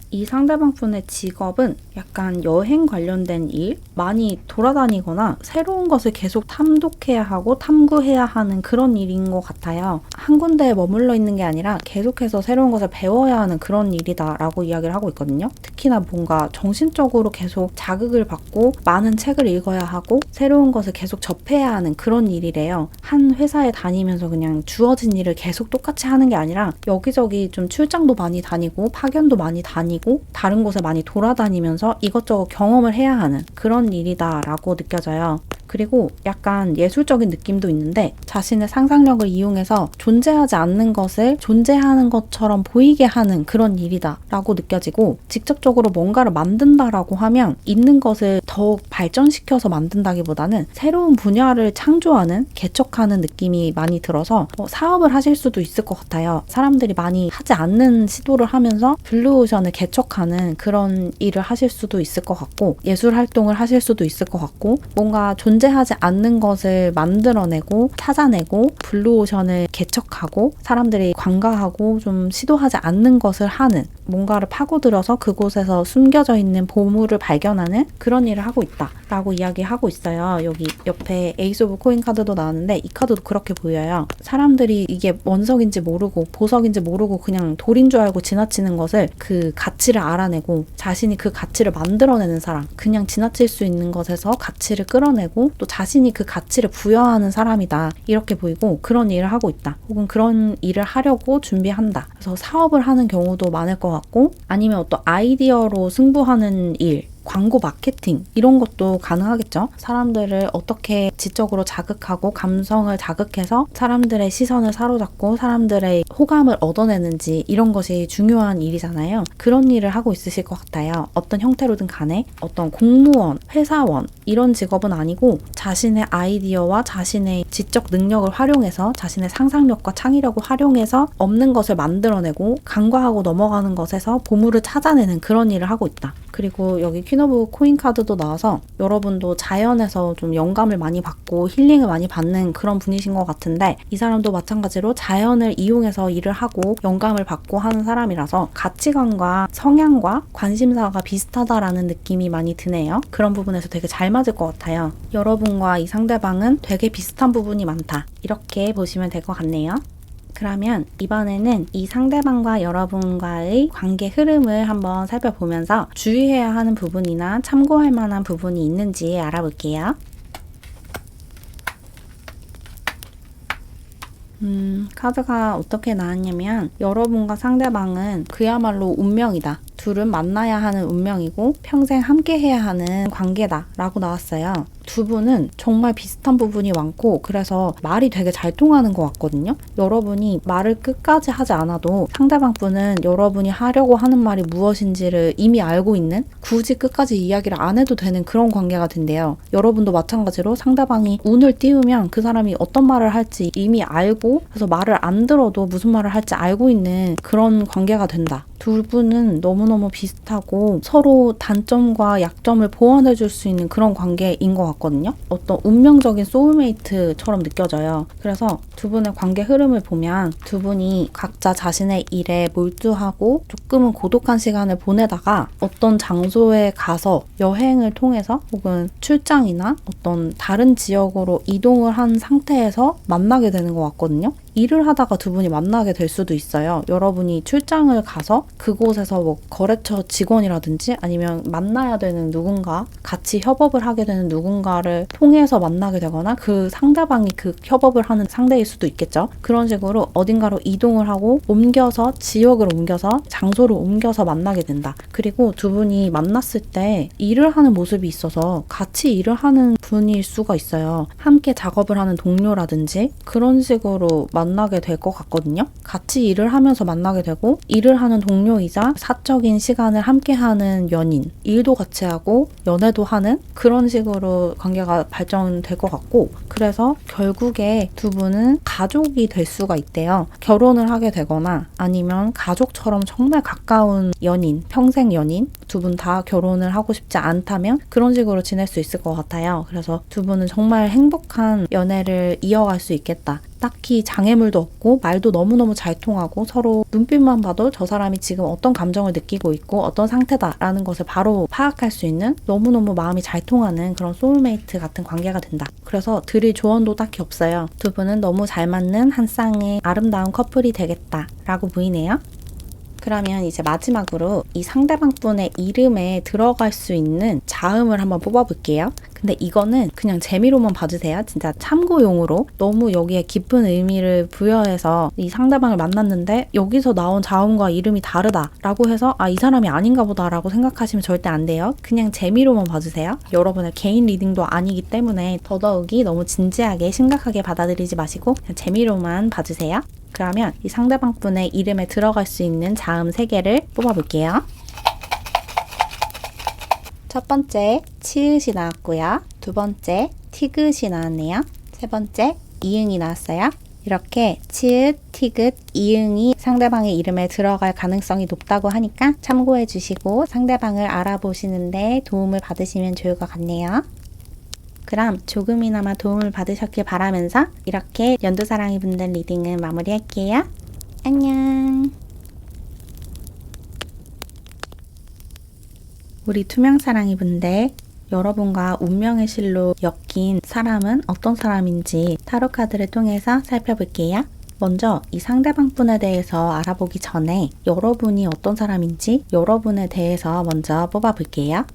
이 상대방 분의 직업은 약간 여행 관련된 일, 많이 돌아다니거나 새로운 것을 계속 탐독해야 하고 탐구해야 하는 그런 일인 것 같아요. 한 군데에 머물러 있는 게 아니라 계속해서 새로운 것을 배워야 하는 그런 일이다라고 이야기를 하고 있거든요. 특히나 뭔가 정신적으로 계속 자극을 받고 많은 책을 읽어야 하고 새로운 것을 계속 접해야 하는 그런 일이래요. 한 회사에 다니면서 그냥 주어진 일을 계속 똑같이 하는 게 아니라 여기저기 좀 출장도 많이 다니고 파견도 많이 다니고 다른 곳에 많이 돌아다니면서 이것저것 경험을 해야 하는 그런 일이다라고 느껴져요. 그리고 약간 예술적인 느낌도 있는데 자신의 상상력을 이용해서 존재하지 않는 것을 존재하는 것처럼 보이게 하는 그런 일이다 라고 느껴지고 직접적으로 뭔가를 만든다라고 하면 있는 것을 더욱 발전시켜서 만든다기보다는 새로운 분야를 창조하는 개척하는 느낌이 많이 들어서 사업을 하실 수도 있을 것 같아요. 사람들이 많이 하지 않는 시도를 하면서 블루오션을 개척하는 그런 일을 하실 수도 있을 것 같고 예술 활동을 하실 수도 있을 것 같고 뭔가 존재하지 않는 것을 만들어내고 찾아내고 블루오션을 개척하고 사람들이 관가하고 좀 시도하지 않는 것을 하는 뭔가를 파고들어서 그곳에서 숨겨져 있는 보물을 발견하는 그런 일을 하고 있다 라고 이야기하고 있어요. 여기 옆에 에이스 오브 코인 카드도 나왔는데 이 카드도 그렇게 보여요. 사람들이 이게 원석인지 모르고 보석인지 모르고 그냥 돌인 줄 알고 지나치는 것을 그 가치를 알아내고 자신이 그 가치를 만들어내는 사람, 그냥 지나칠 수 있는 것에서 가치를 끌어내고 또 자신이 그 가치를 부여하는 사람이다 이렇게 보이고 그런 일을 하고 있다 혹은 그런 일을 하려고 준비한다. 그래서 사업을 하는 경우도 많을 것 같고 아니면 어떤 아이디어로 승부하는 일, 광고 마케팅 이런 것도 가능하겠죠. 사람들을 어떻게 지적으로 자극하고 감성을 자극해서 사람들의 시선을 사로잡고 사람들의 호감을 얻어내는지 이런 것이 중요한 일이잖아요. 그런 일을 하고 있으실 것 같아요. 어떤 형태로든 간에 어떤 공무원, 회사원 이런 직업은 아니고 자신의 아이디어와 자신의 지적 능력을 활용해서 자신의 상상력과 창의력을 활용해서 없는 것을 만들어내고 간과하고 넘어가는 것에서 보물을 찾아내는 그런 일을 하고 있다. 그리고 여기 퀸 오브 코인 카드도 나와서 여러분도 자연에서 좀 영감을 많이 받고 힐링을 많이 받는 그런 분이신 것 같은데 이 사람도 마찬가지로 자연을 이용해서 일을 하고 영감을 받고 하는 사람이라서 가치관과 성향과 관심사가 비슷하다라는 느낌이 많이 드네요. 그런 부분에서 되게 잘 맞을 것 같아요. 여러분과 이 상대방은 되게 비슷한 부분이 많다. 이렇게 보시면 될 것 같네요. 그러면 이번에는 이 상대방과 여러분과의 관계 흐름을 한번 살펴보면서 주의해야 하는 부분이나 참고할 만한 부분이 있는지 알아볼게요. 카드가 어떻게 나왔냐면 여러분과 상대방은 그야말로 운명이다. 둘은 만나야 하는 운명이고 평생 함께 해야 하는 관계다 라고 나왔어요. 두 분은 정말 비슷한 부분이 많고 그래서 말이 되게 잘 통하는 것 같거든요. 여러분이 말을 끝까지 하지 않아도 상대방 분은 여러분이 하려고 하는 말이 무엇인지를 이미 알고 있는 굳이 끝까지 이야기를 안 해도 되는 그런 관계가 된대요. 여러분도 마찬가지로 상대방이 운을 띄우면 그 사람이 어떤 말을 할지 이미 알고 그래서 말을 안 들어도 무슨 말을 할지 알고 있는 그런 관계가 된다. 두 분은 너무너무 비슷하고 서로 단점과 약점을 보완해 줄 수 있는 그런 관계인 것 같거든요. 어떤 운명적인 소울메이트처럼 느껴져요. 그래서 두 분의 관계 흐름을 보면 두 분이 각자 자신의 일에 몰두하고 조금은 고독한 시간을 보내다가 어떤 장소에 가서 여행을 통해서 혹은 출장이나 어떤 다른 지역으로 이동을 한 상태에서 만나게 되는 것 같거든요. 일을 하다가 두 분이 만나게 될 수도 있어요. 여러분이 출장을 가서 그곳에서 뭐 거래처 직원이라든지 아니면 만나야 되는 누군가, 같이 협업을 하게 되는 누군가 누군가를 통해서 만나게 되거나 그 상대방이 그 협업을 하는 상대일 수도 있겠죠. 그런 식으로 어딘가로 이동을 하고 옮겨서 지역을 옮겨서 장소를 옮겨서 만나게 된다. 그리고 두 분이 만났을 때 일을 하는 모습이 있어서 같이 일을 하는 분일 수가 있어요. 함께 작업을 하는 동료라든지 그런 식으로 만나게 될 것 같거든요. 같이 일을 하면서 만나게 되고 일을 하는 동료이자 사적인 시간을 함께하는 연인, 일도 같이 하고 연애도 하는 그런 식으로 관계가 발전될 것 같고, 그래서 결국에 두 분은 가족이 될 수가 있대요. 결혼을 하게 되거나 아니면 가족처럼 정말 가까운 연인, 평생 연인, 두 분 다 결혼을 하고 싶지 않다면 그런 식으로 지낼 수 있을 것 같아요. 그래서 두 분은 정말 행복한 연애를 이어갈 수 있겠다. 딱히 장애물도 없고 말도 너무너무 잘 통하고 서로 눈빛만 봐도 저 사람이 지금 어떤 감정을 느끼고 있고 어떤 상태다라는 것을 바로 파악할 수 있는 너무너무 마음이 잘 통하는 그런 소울메이트 같은 관계가 된다. 그래서 드릴 조언도 딱히 없어요. 두 분은 너무 잘 맞는 한 쌍의 아름다운 커플이 되겠다라고 보이네요. 그러면 이제 마지막으로 이 상대방 분의 이름에 들어갈 수 있는 자음을 한번 뽑아볼게요. 근데 이거는 그냥 재미로만 봐주세요. 진짜 참고용으로. 너무 여기에 깊은 의미를 부여해서 이 상대방을 만났는데 여기서 나온 자음과 이름이 다르다라고 해서 이 사람이 아닌가 보다라고 생각하시면 절대 안 돼요. 그냥 재미로만 봐주세요. 여러분의 개인 리딩도 아니기 때문에 더더욱이 너무 진지하게 심각하게 받아들이지 마시고 그냥 재미로만 봐주세요. 그러면 이 상대방 분의 이름에 들어갈 수 있는 자음 3개를 뽑아볼게요. 첫 번째 치읓이 나왔고요. 두 번째 티귿이 나왔네요. 세 번째 이응이 나왔어요. 이렇게 치읓, 티귿, 이응이 상대방의 이름에 들어갈 가능성이 높다고 하니까 참고해 주시고 상대방을 알아보시는데 도움을 받으시면 좋을 것 같네요. 그럼 조금이나마 도움을 받으셨길 바라면서 이렇게 연두사랑이 분들 리딩은 마무리할게요. 안녕. 우리 투명사랑이 분들, 여러분과 운명의 실로 엮인 사람은 어떤 사람인지 타로 카드를 통해서 살펴볼게요. 먼저 이 상대방 분에 대해서 알아보기 전에 여러분이 어떤 사람인지 여러분에 대해서 먼저 뽑아볼게요.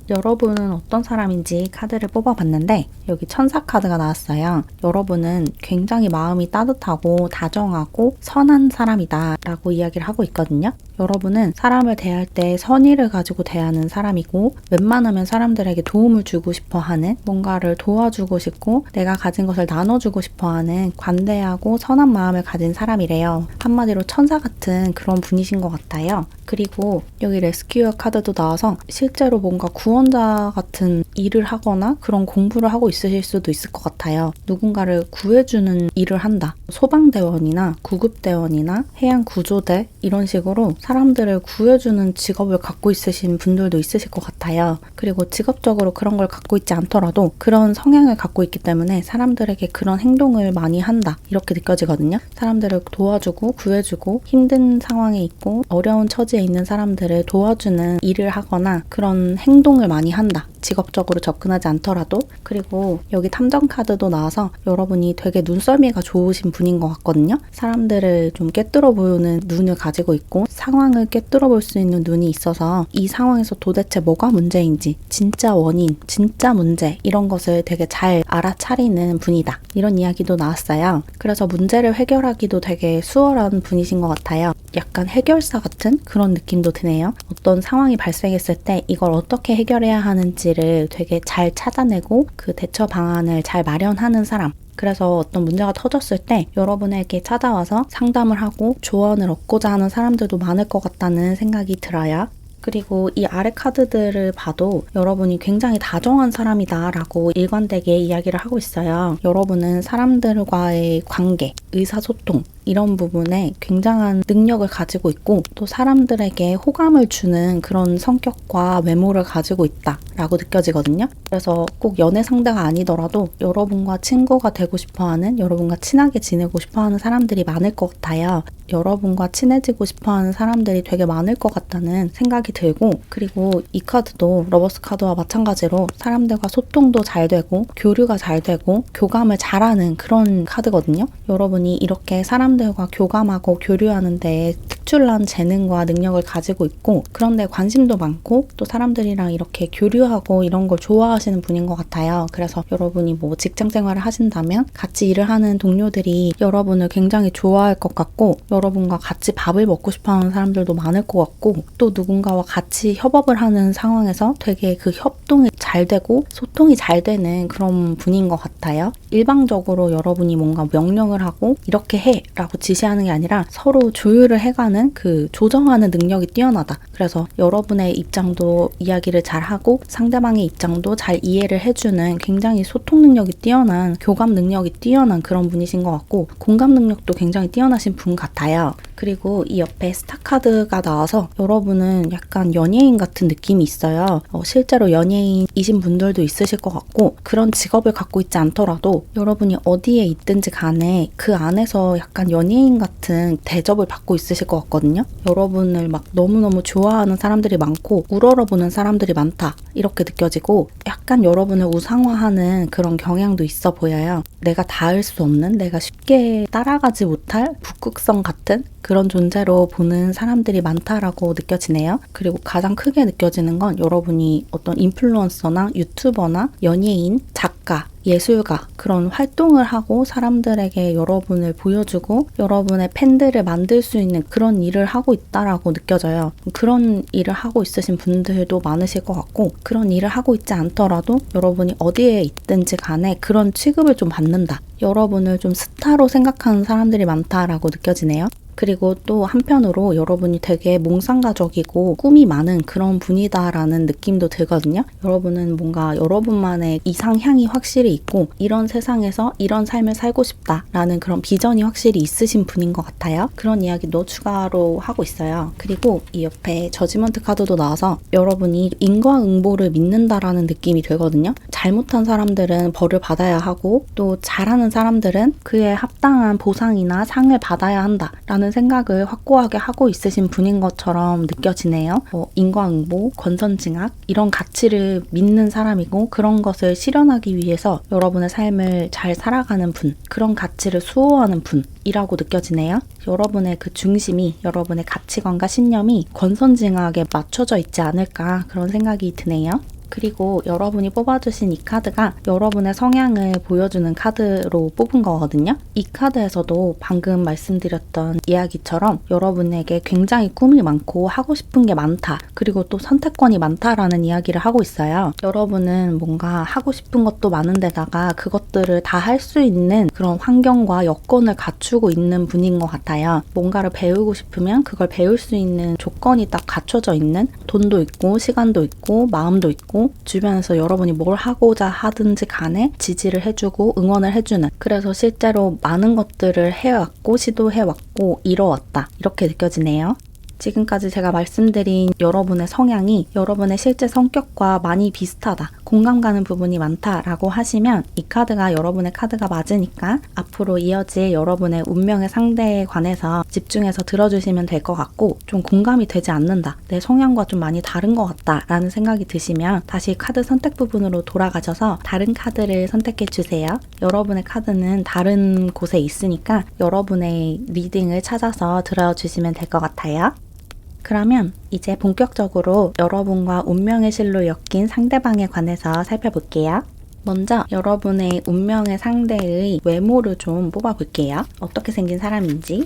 여러분은 어떤 사람인지 카드를 뽑아봤는데 여기 천사 카드가 나왔어요. 여러분은 굉장히 마음이 따뜻하고 다정하고 선한 사람이다 라고 이야기를 하고 있거든요. 여러분은 사람을 대할 때 선의를 가지고 대하는 사람이고 웬만하면 사람들에게 도움을 주고 싶어하는, 뭔가를 도와주고 싶고 내가 가진 것을 나눠주고 싶어하는 관대하고 선한 마음을 가진 사람이래요. 한마디로 천사 같은 그런 분이신 것 같아요. 그리고 여기 레스큐어 카드도 나와서 실제로 뭔가 구원자 같은 일을 하거나 그런 공부를 하고 있으실 수도 있을 것 같아요. 누군가를 구해주는 일을 한다. 소방대원이나 구급대원이나 해양구조대 이런 식으로 사람들을 구해주는 직업을 갖고 있으신 분들도 있으실 것 같아요. 그리고 직업적으로 그런 걸 갖고 있지 않더라도 그런 성향을 갖고 있기 때문에 사람들에게 그런 행동을 많이 한다. 이렇게 느껴지거든요. 사람들을 도와주고 구해주고 힘든 상황에 있고 어려운 처지에 있는 사람들을 도와주는 일을 하거나 그런 행동을 많이 한다. 직업적으로 접근하지 않더라도. 그리고 여기 탐정 카드도 나와서 여러분이 되게 눈썰미가 좋으신 분인 것 같거든요. 사람들을 좀 꿰뚫어 보는 눈을 가지고 있고 상황을 꿰뚫어 볼 수 있는 눈이 있어서 이 상황에서 도대체 뭐가 문제인지, 진짜 원인, 진짜 문제 이런 것을 되게 잘 알아차리는 분이다. 이런 이야기도 나왔어요. 그래서 문제를 해결하기도 되게 수월한 분이신 것 같아요. 약간 해결사 같은 그런 느낌도 드네요. 어떤 상황이 발생했을 때 이걸 어떻게 해결해야 하는지를 되게 잘 찾아내고 그 대처 방안을 잘 마련하는 사람. 그래서 어떤 문제가 터졌을 때 여러분에게 찾아와서 상담을 하고 조언을 얻고자 하는 사람들도 많을 것 같다는 생각이 들어요. 그리고 이 아래 카드들을 봐도 여러분이 굉장히 다정한 사람이다 라고 일관되게 이야기를 하고 있어요. 여러분은 사람들과의 관계, 의사소통 이런 부분에 굉장한 능력을 가지고 있고 또 사람들에게 호감을 주는 그런 성격과 외모를 가지고 있다 라고 느껴지거든요. 그래서 꼭 연애 상대가 아니더라도 여러분과 친구가 되고 싶어하는, 여러분과 친하게 지내고 싶어하는 사람들이 많을 것 같아요. 여러분과 친해지고 싶어하는 사람들이 되게 많을 것 같다는 생각이 들고, 그리고 이 카드도 러버스 카드와 마찬가지로 사람들과 소통도 잘 되고 교류가 잘 되고 교감을 잘하는 그런 카드거든요. 여러분이 이렇게 사람들과 교감하고 교류하는 데 특출난 재능과 능력을 가지고 있고 그런데 관심도 많고 또 사람들이랑 이렇게 교류하고 이런 걸 좋아하시는 분인 것 같아요. 그래서 여러분이 뭐 직장 생활을 하신다면 같이 일을 하는 동료들이 여러분을 굉장히 좋아할 것 같고 여러분과 같이 밥을 먹고 싶어하는 사람들도 많을 것 같고 또 누군가와 같이 협업을 하는 상황에서 되게 그 협동이 잘 되고 소통이 잘 되는 그런 분인 것 같아요. 일방적으로 여러분이 뭔가 명령을 하고 이렇게 해 라고 지시하는 게 아니라 서로 조율을 해가는 그 조정하는 능력이 뛰어나다. 그래서 여러분의 입장도 이야기를 잘하고 상대방의 입장도 잘 이해를 해주는 굉장히 소통 능력이 뛰어난 교감 능력이 뛰어난 그런 분이신 것 같고 공감 능력도 굉장히 뛰어나신 분 같아요. 그리고 이 옆에 스타카드가 나와서 여러분은 약간 연예인 같은 느낌이 있어요. 실제로 연예인이신 분들도 있으실 것 같고 그런 직업을 갖고 있지 않더라도 여러분이 어디에 있든지 간에 그 안에서 약간 연예인 같은 대접을 받고 있으실 것 같거든요. 여러분을 막 너무너무 좋아하는 사람들이 많고 우러러보는 사람들이 많다 이렇게 느껴지고 약간 여러분을 우상화하는 그런 경향도 있어 보여요. 내가 닿을 수 없는 내가 쉽게 따라가지 못할 북극성 같은 그런 존재로 보는 사람들이 많다라고 느껴지네요. 그리고 가장 크게 느껴지는 건 여러분이 어떤 인플루언서나 유튜버나 연예인, 작가, 예술가 그런 활동을 하고 사람들에게 여러분을 보여주고 여러분의 팬들을 만들 수 있는 그런 일을 하고 있다라고 느껴져요. 그런 일을 하고 있으신 분들도 많으실 것 같고 그런 일을 하고 있지 않더라도 여러분이 어디에 있든지 간에 그런 취급을 좀 받는다. 여러분을 좀 스타로 생각하는 사람들이 많다라고 느껴지네요. 그리고 또 한편으로 여러분이 되게 몽상가적이고 꿈이 많은 그런 분이다라는 느낌도 들거든요. 여러분은 뭔가 여러분만의 이상향이 확실히 있고 이런 세상에서 이런 삶을 살고 싶다라는 그런 비전이 확실히 있으신 분인 것 같아요. 그런 이야기도 추가로 하고 있어요. 그리고 이 옆에 저지먼트 카드도 나와서 여러분이 인과응보를 믿는다라는 느낌이 들거든요. 잘못한 사람들은 벌을 받아야 하고 또 잘하는 사람들은 그에 합당한 보상이나 상을 받아야 한다라는 생각을 확고하게 하고 있으신 분인 것처럼 느껴지네요. 인과응보, 권선징악 이런 가치를 믿는 사람이고 그런 것을 실현하기 위해서 여러분의 삶을 잘 살아가는 분, 그런 가치를 수호하는 분이라고 느껴지네요. 여러분의 그 중심이, 여러분의 가치관과 신념이 권선징악에 맞춰져 있지 않을까 그런 생각이 드네요. 그리고 여러분이 뽑아주신 이 카드가 여러분의 성향을 보여주는 카드로 뽑은 거거든요. 이 카드에서도 방금 말씀드렸던 이야기처럼 여러분에게 굉장히 꿈이 많고 하고 싶은 게 많다. 그리고 또 선택권이 많다라는 이야기를 하고 있어요. 여러분은 뭔가 하고 싶은 것도 많은데다가 그것들을 다 할 수 있는 그런 환경과 여건을 갖추고 있는 분인 것 같아요. 뭔가를 배우고 싶으면 그걸 배울 수 있는 조건이 딱 갖춰져 있는 돈도 있고 시간도 있고 마음도 있고 주변에서 여러분이 뭘 하고자 하든지 간에 지지를 해주고 응원을 해주는 그래서 실제로 많은 것들을 해왔고 시도해왔고 이뤄왔다 이렇게 느껴지네요. 지금까지 제가 말씀드린 여러분의 성향이 여러분의 실제 성격과 많이 비슷하다, 공감 가는 부분이 많다라고 하시면 이 카드가 여러분의 카드가 맞으니까 앞으로 이어질 여러분의 운명의 상대에 관해서 집중해서 들어주시면 될 것 같고 좀 공감이 되지 않는다, 내 성향과 좀 많이 다른 것 같다 라는 생각이 드시면 다시 카드 선택 부분으로 돌아가셔서 다른 카드를 선택해 주세요. 여러분의 카드는 다른 곳에 있으니까 여러분의 리딩을 찾아서 들어주시면 될 것 같아요. 그러면 이제 본격적으로 여러분과 운명의 실로 엮인 상대방에 관해서 살펴볼게요. 먼저 여러분의 운명의 상대의 외모를 좀 뽑아볼게요. 어떻게 생긴 사람인지.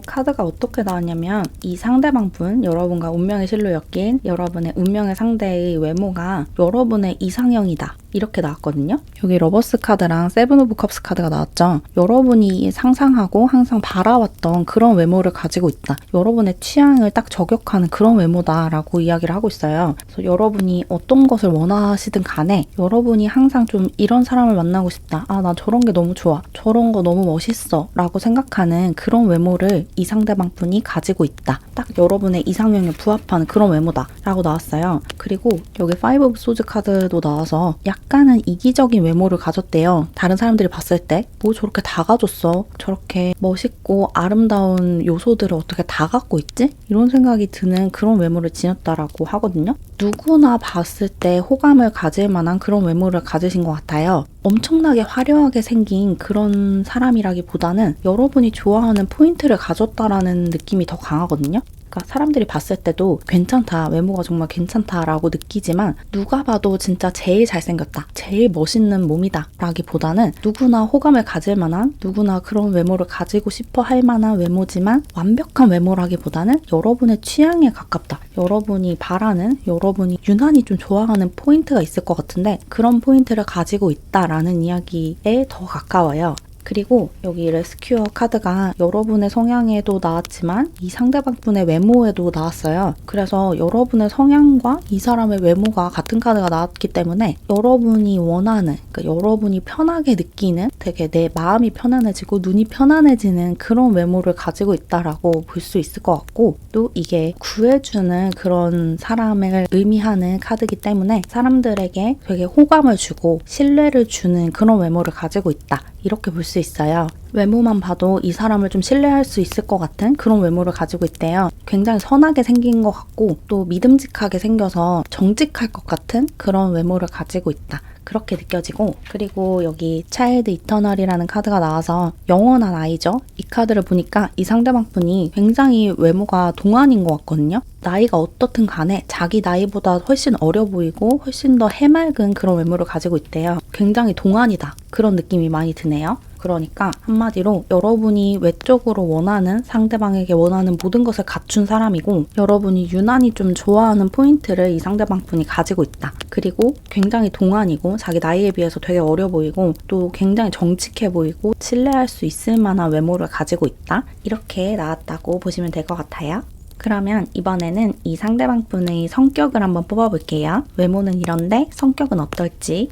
카드가 어떻게 나왔냐면 이 상대방 분, 여러분과 운명의 실로 엮인 여러분의 운명의 상대의 외모가 여러분의 이상형이다. 이렇게 나왔거든요. 여기 러버스 카드랑 세븐 오브 컵스 카드가 나왔죠. 여러분이 상상하고 항상 바라왔던 그런 외모를 가지고 있다. 여러분의 취향을 딱 저격하는 그런 외모다라고 이야기를 하고 있어요. 그래서 여러분이 어떤 것을 원하시든 간에 여러분이 항상 좀 이런 사람을 만나고 싶다. 아, 나 저런 게 너무 좋아. 저런 거 너무 멋있어. 라고 생각하는 그런 외모를 이 상대방 분이 가지고 있다. 딱 여러분의 이상형에 부합하는 그런 외모다. 라고 나왔어요. 그리고 여기 파이브 오브 소즈 카드도 나와서 약간 약간은 이기적인 외모를 가졌대요. 다른 사람들이 봤을 때 뭐 저렇게 다 가졌어. 저렇게 멋있고 아름다운 요소들을 어떻게 다 갖고 있지? 이런 생각이 드는 그런 외모를 지녔다라고 하거든요. 누구나 봤을 때 호감을 가질 만한 그런 외모를 가지신 것 같아요. 엄청나게 화려하게 생긴 그런 사람이라기보다는 여러분이 좋아하는 포인트를 가졌다라는 느낌이 더 강하거든요. 그러니까 사람들이 봤을 때도 괜찮다, 외모가 정말 괜찮다라고 느끼지만 누가 봐도 진짜 제일 잘생겼다, 제일 멋있는 몸이다 라기보다는 누구나 호감을 가질 만한, 누구나 그런 외모를 가지고 싶어 할 만한 외모지만 완벽한 외모라기보다는 여러분의 취향에 가깝다, 여러분이 바라는, 여러분이 유난히 좀 좋아하는 포인트가 있을 것 같은데 그런 포인트를 가지고 있다라는 이야기에 더 가까워요. 그리고 여기 레스큐어 카드가 여러분의 성향에도 나왔지만 이 상대방분의 외모에도 나왔어요. 그래서 여러분의 성향과 이 사람의 외모가 같은 카드가 나왔기 때문에 여러분이 원하는, 그러니까 여러분이 편하게 느끼는, 되게 내 마음이 편안해지고 눈이 편안해지는 그런 외모를 가지고 있다라고 볼 수 있을 것 같고, 또 이게 구해주는 그런 사람을 의미하는 카드이기 때문에 사람들에게 되게 호감을 주고 신뢰를 주는 그런 외모를 가지고 있다, 이렇게 볼 수 있어요. 외모만 봐도 이 사람을 좀 신뢰할 수 있을 것 같은 그런 외모를 가지고 있대요. 굉장히 선하게 생긴 것 같고 또 믿음직하게 생겨서 정직할 것 같은 그런 외모를 가지고 있다, 그렇게 느껴지고, 그리고 여기 차일드 이터널이라는 카드가 나와서 영원한 아이죠. 이 카드를 보니까 이 상대방 분이 굉장히 외모가 동안인 것 같거든요. 나이가 어떻든 간에 자기 나이보다 훨씬 어려 보이고 훨씬 더 해맑은 그런 외모를 가지고 있대요. 굉장히 동안이다, 그런 느낌이 많이 드네요. 그러니까 한마디로 여러분이 외적으로 원하는, 상대방에게 원하는 모든 것을 갖춘 사람이고 여러분이 유난히 좀 좋아하는 포인트를 이 상대방 분이 가지고 있다. 그리고 굉장히 동안이고 자기 나이에 비해서 되게 어려 보이고 또 굉장히 정직해 보이고 신뢰할 수 있을 만한 외모를 가지고 있다, 이렇게 나왔다고 보시면 될 것 같아요. 그러면 이번에는 이 상대방 분의 성격을 한번 뽑아볼게요. 외모는 이런데 성격은 어떨지.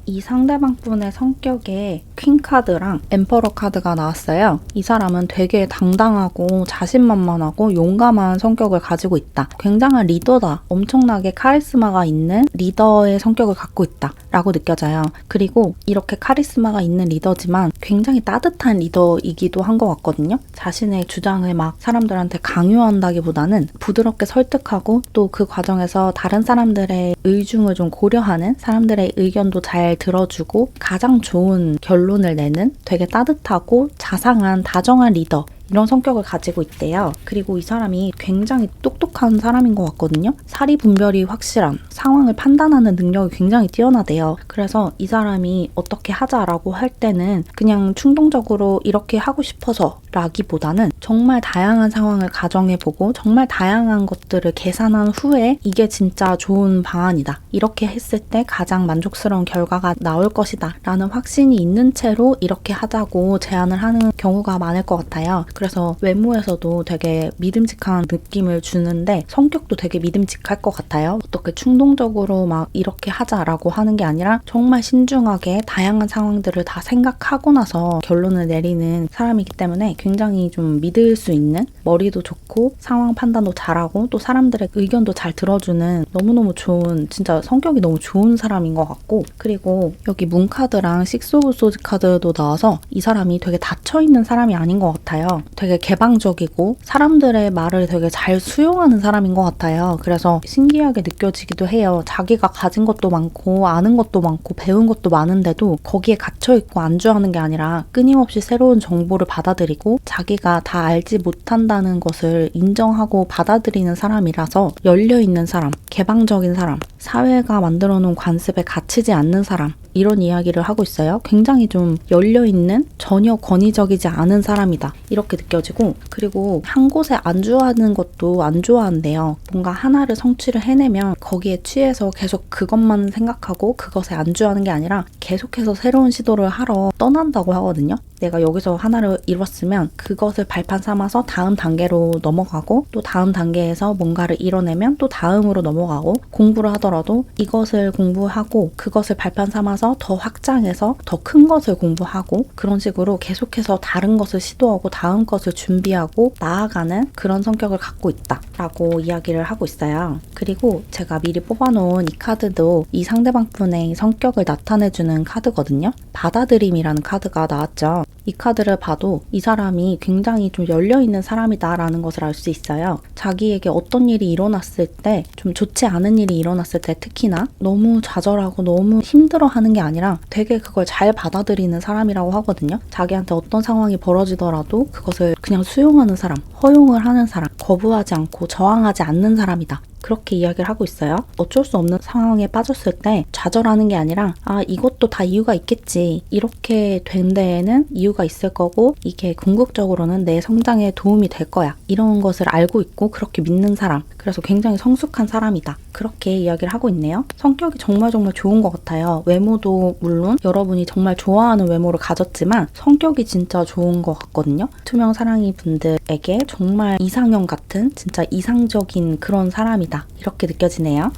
이 상대방 분의 성격에 퀸 카드랑 엠퍼러 카드가 나왔어요. 이 사람은 되게 당당하고 자신만만하고 용감한 성격을 가지고 있다. 굉장한 리더다. 엄청나게 카리스마가 있는 리더의 성격을 갖고 있다 라고 느껴져요. 그리고 이렇게 카리스마가 있는 리더지만 굉장히 따뜻한 리더이기도 한 것 같거든요. 자신의 주장을 막 사람들한테 강요한다기보다는 부드럽게 설득하고 또 그 과정에서 다른 사람들의 의중을 좀 고려하는, 사람들의 의견도 잘 들어주고 가장 좋은 결론을 내는 되게 따뜻하고 자상한 다정한 리더, 이런 성격을 가지고 있대요. 그리고 이 사람이 굉장히 똑똑한 사람인 것 같거든요. 사리 분별이 확실한, 상황을 판단하는 능력이 굉장히 뛰어나대요. 그래서 이 사람이 어떻게 하자라고 할 때는 그냥 충동적으로 이렇게 하고 싶어서 라기보다는 정말 다양한 상황을 가정해보고 정말 다양한 것들을 계산한 후에 이게 진짜 좋은 방안이다, 이렇게 했을 때 가장 만족스러운 결과가 나올 것이다 라는 확신이 있는 채로 이렇게 하자고 제안을 하는 경우가 많을 것 같아요. 그래서 외모에서도 되게 믿음직한 느낌을 주는데 성격도 되게 믿음직할 것 같아요. 어떻게 충동적으로 막 이렇게 하자라고 하는 게 아니라 정말 신중하게 다양한 상황들을 다 생각하고 나서 결론을 내리는 사람이기 때문에 굉장히 좀 믿을 수 있는, 머리도 좋고 상황 판단도 잘하고 또 사람들의 의견도 잘 들어주는 너무너무 좋은, 진짜 성격이 너무 좋은 사람인 것 같고, 그리고 여기 문 카드랑 식스 오브 소드 카드도 나와서 이 사람이 되게 닫혀있는 사람이 아닌 것 같아요. 되게 개방적이고 사람들의 말을 되게 잘 수용하는 사람인 것 같아요. 그래서 신기하게 느껴지기도 해요. 자기가 가진 것도 많고 아는 것도 많고 배운 것도 많은데도 거기에 갇혀있고 안주하는 게 아니라 끊임없이 새로운 정보를 받아들이고 자기가 다 알지 못한다는 것을 인정하고 받아들이는 사람이라서 열려있는 사람, 개방적인 사람, 사회가 만들어놓은 관습에 갇히지 않는 사람, 이런 이야기를 하고 있어요. 굉장히 좀 열려있는, 전혀 권위적이지 않은 사람이다, 이렇게 느껴지고, 그리고 한 곳에 안주하는 것도 안 좋아한대요. 뭔가 하나를 성취를 해내면 거기에 취해서 계속 그것만 생각하고 그것에 안주하는 게 아니라 계속해서 새로운 시도를 하러 떠난다고 하거든요. 내가 여기서 하나를 이뤘으면 그것을 발판 삼아서 다음 단계로 넘어가고 또 다음 단계에서 뭔가를 이뤄내면 또 다음으로 넘어가고, 공부를 하더라도 하더라도 이것을 공부하고 그것을 발판 삼아서 더 확장해서 더 큰 것을 공부하고 그런 식으로 계속해서 다른 것을 시도하고 다음 것을 준비하고 나아가는 그런 성격을 갖고 있다라고 이야기를 하고 있어요. 그리고 제가 미리 뽑아놓은 이 카드도 이 상대방 분의 성격을 나타내주는 카드거든요. 받아들임이라는 카드가 나왔죠. 이 카드를 봐도 이 사람이 굉장히 좀 열려있는 사람이다라는 것을 알 수 있어요. 자기에게 어떤 일이 일어났을 때, 좀 좋지 않은 일이 일어났을 때 특히나 너무 좌절하고 너무 힘들어하는 게 아니라 되게 그걸 잘 받아들이는 사람이라고 하거든요. 자기한테 어떤 상황이 벌어지더라도 그것을 그냥 수용하는 사람, 허용을 하는 사람, 거부하지 않고 저항하지 않는 사람이다. 그렇게 이야기를 하고 있어요. 어쩔 수 없는 상황에 빠졌을 때 좌절하는 게 아니라 이것도 다 이유가 있겠지. 이렇게 된 데에는 이유가 있을 거고 이게 궁극적으로는 내 성장에 도움이 될 거야. 이런 것을 알고 있고 그렇게 믿는 사람. 그래서 굉장히 성숙한 사람이다. 그렇게 이야기를 하고 있네요. 성격이 정말 좋은 것 같아요. 외모도 물론 여러분이 정말 좋아하는 외모를 가졌지만 성격이 진짜 좋은 것 같거든요. 투명 사랑이 분들에게 정말 이상형 같은 진짜 이상적인 그런 사람이다. 이렇게 느껴지네요.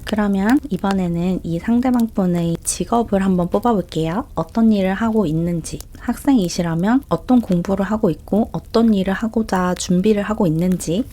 그러면 이번에는 이 상대방 분의 직업을 한번 뽑아볼게요. 어떤 일을 하고 있는지, 학생이시라면 어떤 공부를 하고 있고 어떤 일을 하고자 준비를 하고 있는지,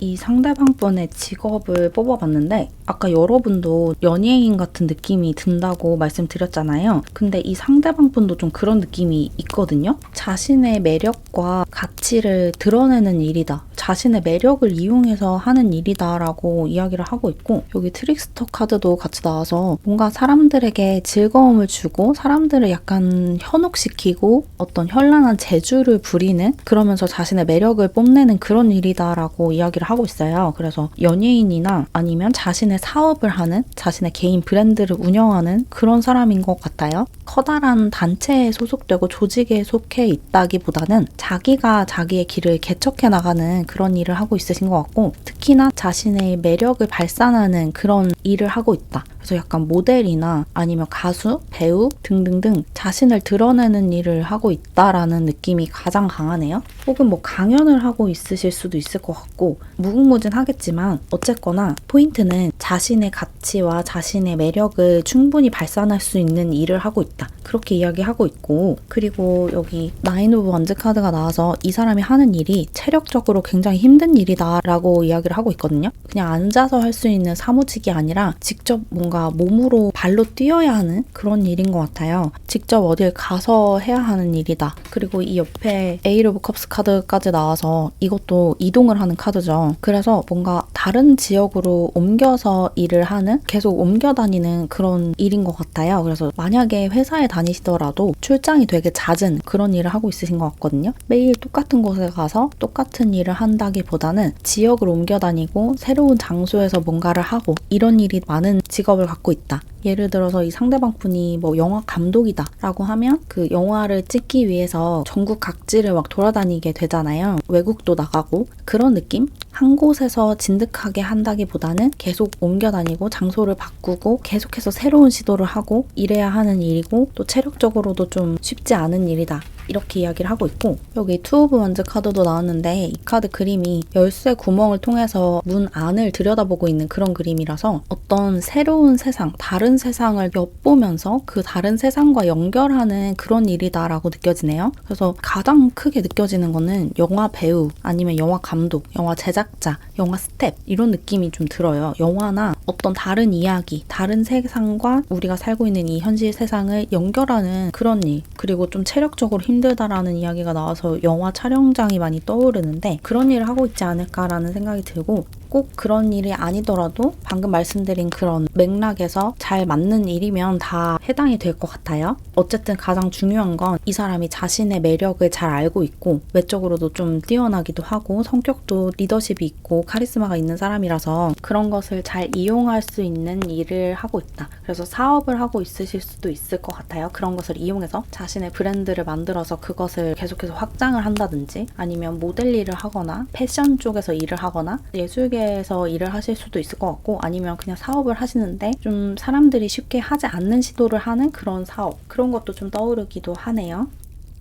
이 상대방 분의 직업을 뽑아봤는데 아까 여러분도 연예인 같은 느낌이 든다고 말씀드렸잖아요. 근데 이 상대방 분도 좀 그런 느낌이 있거든요. 자신의 매력과 가치를 드러내는 일이다. 자신의 매력을 이용해서 하는 일이다 라고 이야기를 하고 있고 여기 트릭스터 카드도 같이 나와서 뭔가 사람들에게 즐거움을 주고 사람들을 약간 현혹시키고 어떤 현란한 재주를 부리는 그러면서 자신의 매력을 뽐내는 그런 일이다 라고 이야기를 하고 있어요. 그래서 연예인이나 아니면 자신의 사업을 하는 자신의 개인 브랜드를 운영하는 그런 사람인 것 같아요. 커다란 단체에 소속되고 조직에 속해 있다기보다는 자기가 자기의 길을 개척해 나가는 그런 일을 하고 있으신 것 같고 특히나 자신의 매력을 발산하는 그런 일을 하고 있다. 그래서 약간 모델이나 아니면 가수, 배우 등등등 자신을 드러내는 일을 하고 있다라는 느낌이 가장 강하네요. 혹은 뭐 강연을 하고 있으실 수도 있을 것 같고 무궁무진하겠지만 어쨌거나 포인트는 자신의 가치와 자신의 매력을 충분히 발산할 수 있는 일을 하고 있다. 그렇게 이야기하고 있고 그리고 여기 나인 오브 원즈 카드가 나와서 이 사람이 하는 일이 체력적으로 굉장히 힘든 일이다 라고 이야기를 하고 있거든요. 그냥 앉아서 할 수 있는 사무직이 아니라 직접 뭔가 몸으로 발로 뛰어야 하는 그런 일인 것 같아요. 직접 어딜 가서 해야 하는 일이다. 그리고 이 옆에 에이 오브 컵스 카드까지 나와서 이것도 이동을 하는 카드죠. 그래서 뭔가 다른 지역으로 옮겨서 일을 하는 계속 옮겨 다니는 그런 일인 것 같아요. 그래서 만약에 회사에 다니시더라도 출장이 되게 잦은 그런 일을 하고 있으신 것 같거든요. 매일 똑같은 곳에 가서 똑같은 일을 한다기보다는 지역을 옮겨 다니고 새로운 장소에서 뭔가를 하고 이런 일이 많은 직업을 갖고 있다. 예를 들어서 이 상대방 분이 뭐 영화 감독이다 라고 하면 그 영화를 찍기 위해서 전국 각지를 막 돌아다니게 되잖아요. 외국도 나가고 그런 느낌? 한 곳에서 진득하게 한다기보다는 계속 옮겨 다니고 장소를 바꾸고 계속해서 새로운 시도를 하고 이래야 하는 일이고 또 체력적으로도 좀 쉽지 않은 일이다. 이렇게 이야기를 하고 있고 여기 투 오브 원즈 카드도 나왔는데 이 카드 그림이 열쇠 구멍을 통해서 문 안을 들여다보고 있는 그런 그림이라서 어떤 새로운 세상, 다른 세상을 엿보면서 그 다른 세상과 연결하는 그런 일이다라고 느껴지네요. 그래서 가장 크게 느껴지는 거는 영화 배우 아니면 영화 감독, 영화 제작자, 영화 스텝 이런 느낌이 좀 들어요. 영화나 어떤 다른 이야기, 다른 세상과 우리가 살고 있는 이 현실 세상을 연결하는 그런 일 그리고 좀 체력적으로 힘들다라는 이야기가 나와서 영화 촬영장이 많이 떠오르는데 그런 일을 하고 있지 않을까라는 생각이 들고 꼭 그런 일이 아니더라도 방금 말씀드린 그런 맥락에서 잘 맞는 일이면 다 해당이 될 것 같아요. 어쨌든 가장 중요한 건 이 사람이 자신의 매력을 잘 알고 있고 외적으로도 좀 뛰어나기도 하고 성격도 리더십이 있고 카리스마가 있는 사람이라서 그런 것을 잘 이용할 수 있는 일을 하고 있다. 그래서 사업을 하고 있으실 수도 있을 것 같아요. 그런 것을 이용해서 자신의 브랜드를 만들어서 그것을 계속해서 확장을 한다든지 아니면 모델 일을 하거나 패션 쪽에서 일을 하거나 예술계에서 일을 하실 수도 있을 것 같고 아니면 그냥 사업을 하시는데 좀 사람들이 쉽게 하지 않는 시도를 하는 그런 사업 그런 것도 좀 떠오르기도 하네요.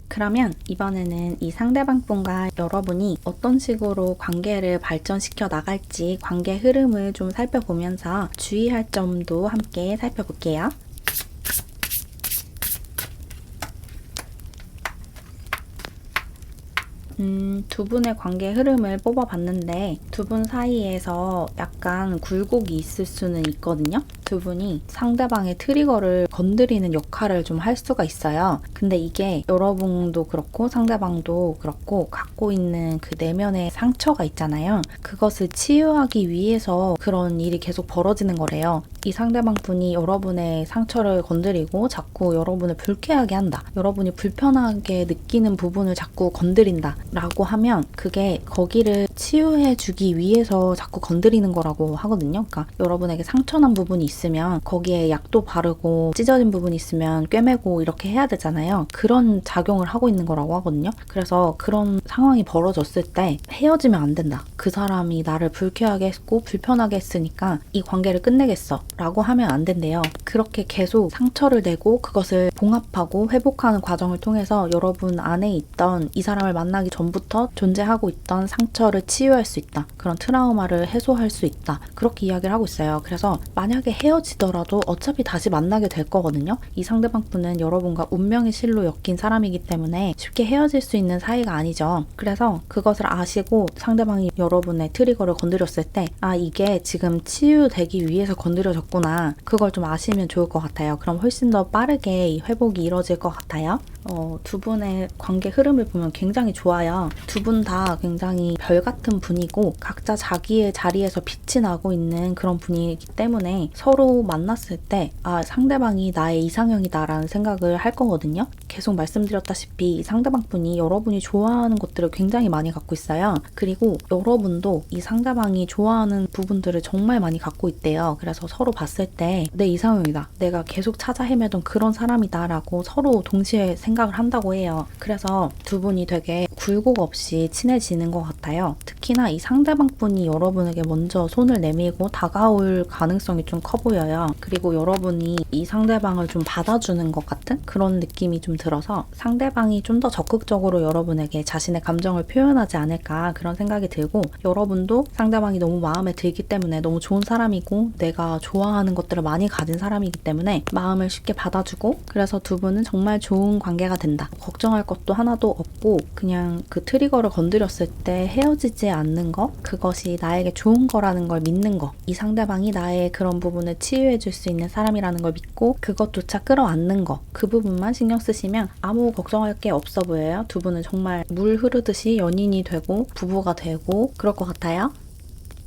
그러면 이번에는 이 상대방분과 여러분이 어떤 식으로 관계를 발전시켜 나갈지 관계 흐름을 좀 살펴보면서 주의할 점도 함께 살펴볼게요. 두 분의 관계 흐름을 뽑아봤는데 두 분 사이에서 약간 굴곡이 있을 수는 있거든요. 두 분이 상대방의 트리거를 건드리는 역할을 좀 할 수가 있어요. 근데 이게 여러분도 그렇고 상대방도 그렇고 갖고 있는 그 내면의 상처가 있잖아요. 그것을 치유하기 위해서 그런 일이 계속 벌어지는 거래요. 이 상대방 분이 여러분의 상처를 건드리고 자꾸 여러분을 불쾌하게 한다. 여러분이 불편하게 느끼는 부분을 자꾸 건드린다. 라고 하면 그게 거기를 치유해 주기 위해서 자꾸 건드리는 거라고 하거든요. 그러니까 여러분에게 상처난 부분이 있으면 거기에 약도 바르고 찢어진 부분이 있으면 꿰매고 이렇게 해야 되잖아요. 그런 작용을 하고 있는 거라고 하거든요. 그래서 그런 상황이 벌어졌을 때 헤어지면 안 된다. 그 사람이 나를 불쾌하게 했고 불편하게 했으니까 이 관계를 끝내겠어 라고 하면 안 된대요. 그렇게 계속 상처를 내고 그것을 봉합하고 회복하는 과정을 통해서 여러분 안에 있던 이 사람을 만나기 전부터 존재하고 있던 상처를 치유할 수 있다. 그런 트라우마를 해소할 수 있다. 그렇게 이야기를 하고 있어요. 그래서 만약에 헤어지더라도 어차피 다시 만나게 될 거거든요. 이 상대방 분은 여러분과 운명의 실로 엮인 사람이기 때문에 쉽게 헤어질 수 있는 사이가 아니죠. 그래서 그것을 아시고 상대방이 여러분의 트리거를 건드렸을 때 아, 이게 지금 치유되기 위해서 건드려졌구나. 그걸 좀 아시면 좋을 것 같아요. 그럼 훨씬 더 빠르게 이 회복이 이루어질 것 같아요. 두 분의 관계 흐름을 보면 굉장히 좋아요. 두 분 다 굉장히 별 같은 분이고 각자 자기의 자리에서 빛이 나고 있는 그런 분이기 때문에 서로 만났을 때 아, 상대방이 나의 이상형이다라는 생각을 할 거거든요. 계속 말씀드렸다시피 상대방 분이 여러분이 좋아하는 것들을 굉장히 많이 갖고 있어요. 그리고 여러분도 이 상대방이 좋아하는 부분들을 정말 많이 갖고 있대요. 그래서 서로 봤을 때 내 이상형이다. 내가 계속 찾아 헤매던 그런 사람이다 라고 서로 동시에 생각을 한다고 해요. 그래서 두 분이 되게 굴곡 없이 친해지는 것 같아요. 특히나 이 상대방 분이 여러분에게 먼저 손을 내밀고 다가올 가능성이 좀 커 보여요. 그리고 여러분이 이 상대방을 좀 받아주는 것 같은 그런 느낌이 좀 들어서 상대방이 좀 더 적극적으로 여러분에게 자신의 감정을 표현하지 않을까 그런 생각이 들고 여러분도 상대방이 너무 마음에 들기 때문에 너무 좋은 사람이고 내가 좋아하는 것들을 많이 가진 사람이기 때문에 마음을 쉽게 받아주고 그래서 두 분은 정말 좋은 관계가 된다. 걱정할 것도 하나도 없고 그냥 그 트리거를 건드렸을 때 헤어지지 않는 거 그것이 나에게 좋은 거라는 걸 믿는 거 이 상대방이 나의 그런 부분을 치유해 줄 수 있는 사람이라는 걸 믿고 그것조차 끌어안는 거 그 부분만 신경 쓰시면 아무 걱정할 게 없어 보여요. 두 분은 정말 물 흐르듯이 연인이 되고 부부가 되고 그럴 것 같아요.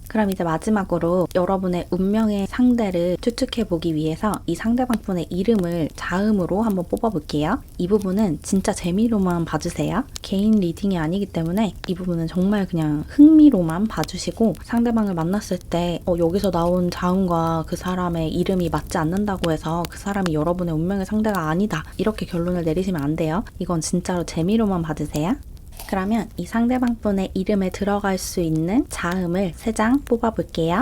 그럼 이제 마지막으로 여러분의 운명의 상대를 추측해보기 위해서 이 상대방 분의 이름을 자음으로 한번 뽑아볼게요. 이 부분은 진짜 재미로만 봐주세요. 개인 리딩이 아니기 때문에 이 부분은 정말 그냥 흥미로만 봐주시고 상대방을 만났을 때 여기서 나온 자음과 그 사람의 이름이 맞지 않는다고 해서 그 사람이 여러분의 운명의 상대가 아니다. 이렇게 결론을 내리시면 안 돼요. 이건 진짜로 재미로만 봐주세요. 그러면 이 상대방 분의 이름에 들어갈 수 있는 자음을 3장 뽑아볼게요.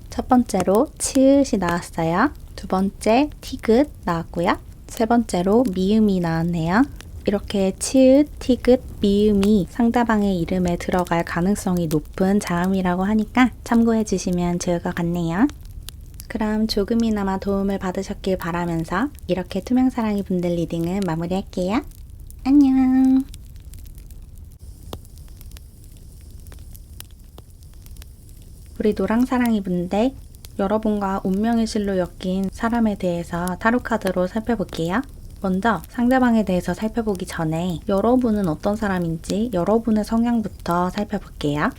첫 번째로 치읓이 나왔어요. 두 번째 티귿 나왔고요. 세 번째로 미음이 나왔네요. 이렇게 치읓, 티귿, 미음이 상대방의 이름에 들어갈 가능성이 높은 자음이라고 하니까 참고해 주시면 좋을 것 같네요. 그럼 조금이나마 도움을 받으셨길 바라면서 이렇게 투명사랑이 분들 리딩을 마무리할게요. 안녕. 우리 노랑사랑이 분들 여러분과 운명의 실로 엮인 사람에 대해서 타로카드로 살펴볼게요. 먼저 상대방에 대해서 살펴보기 전에 여러분은 어떤 사람인지 여러분의 성향부터 살펴볼게요.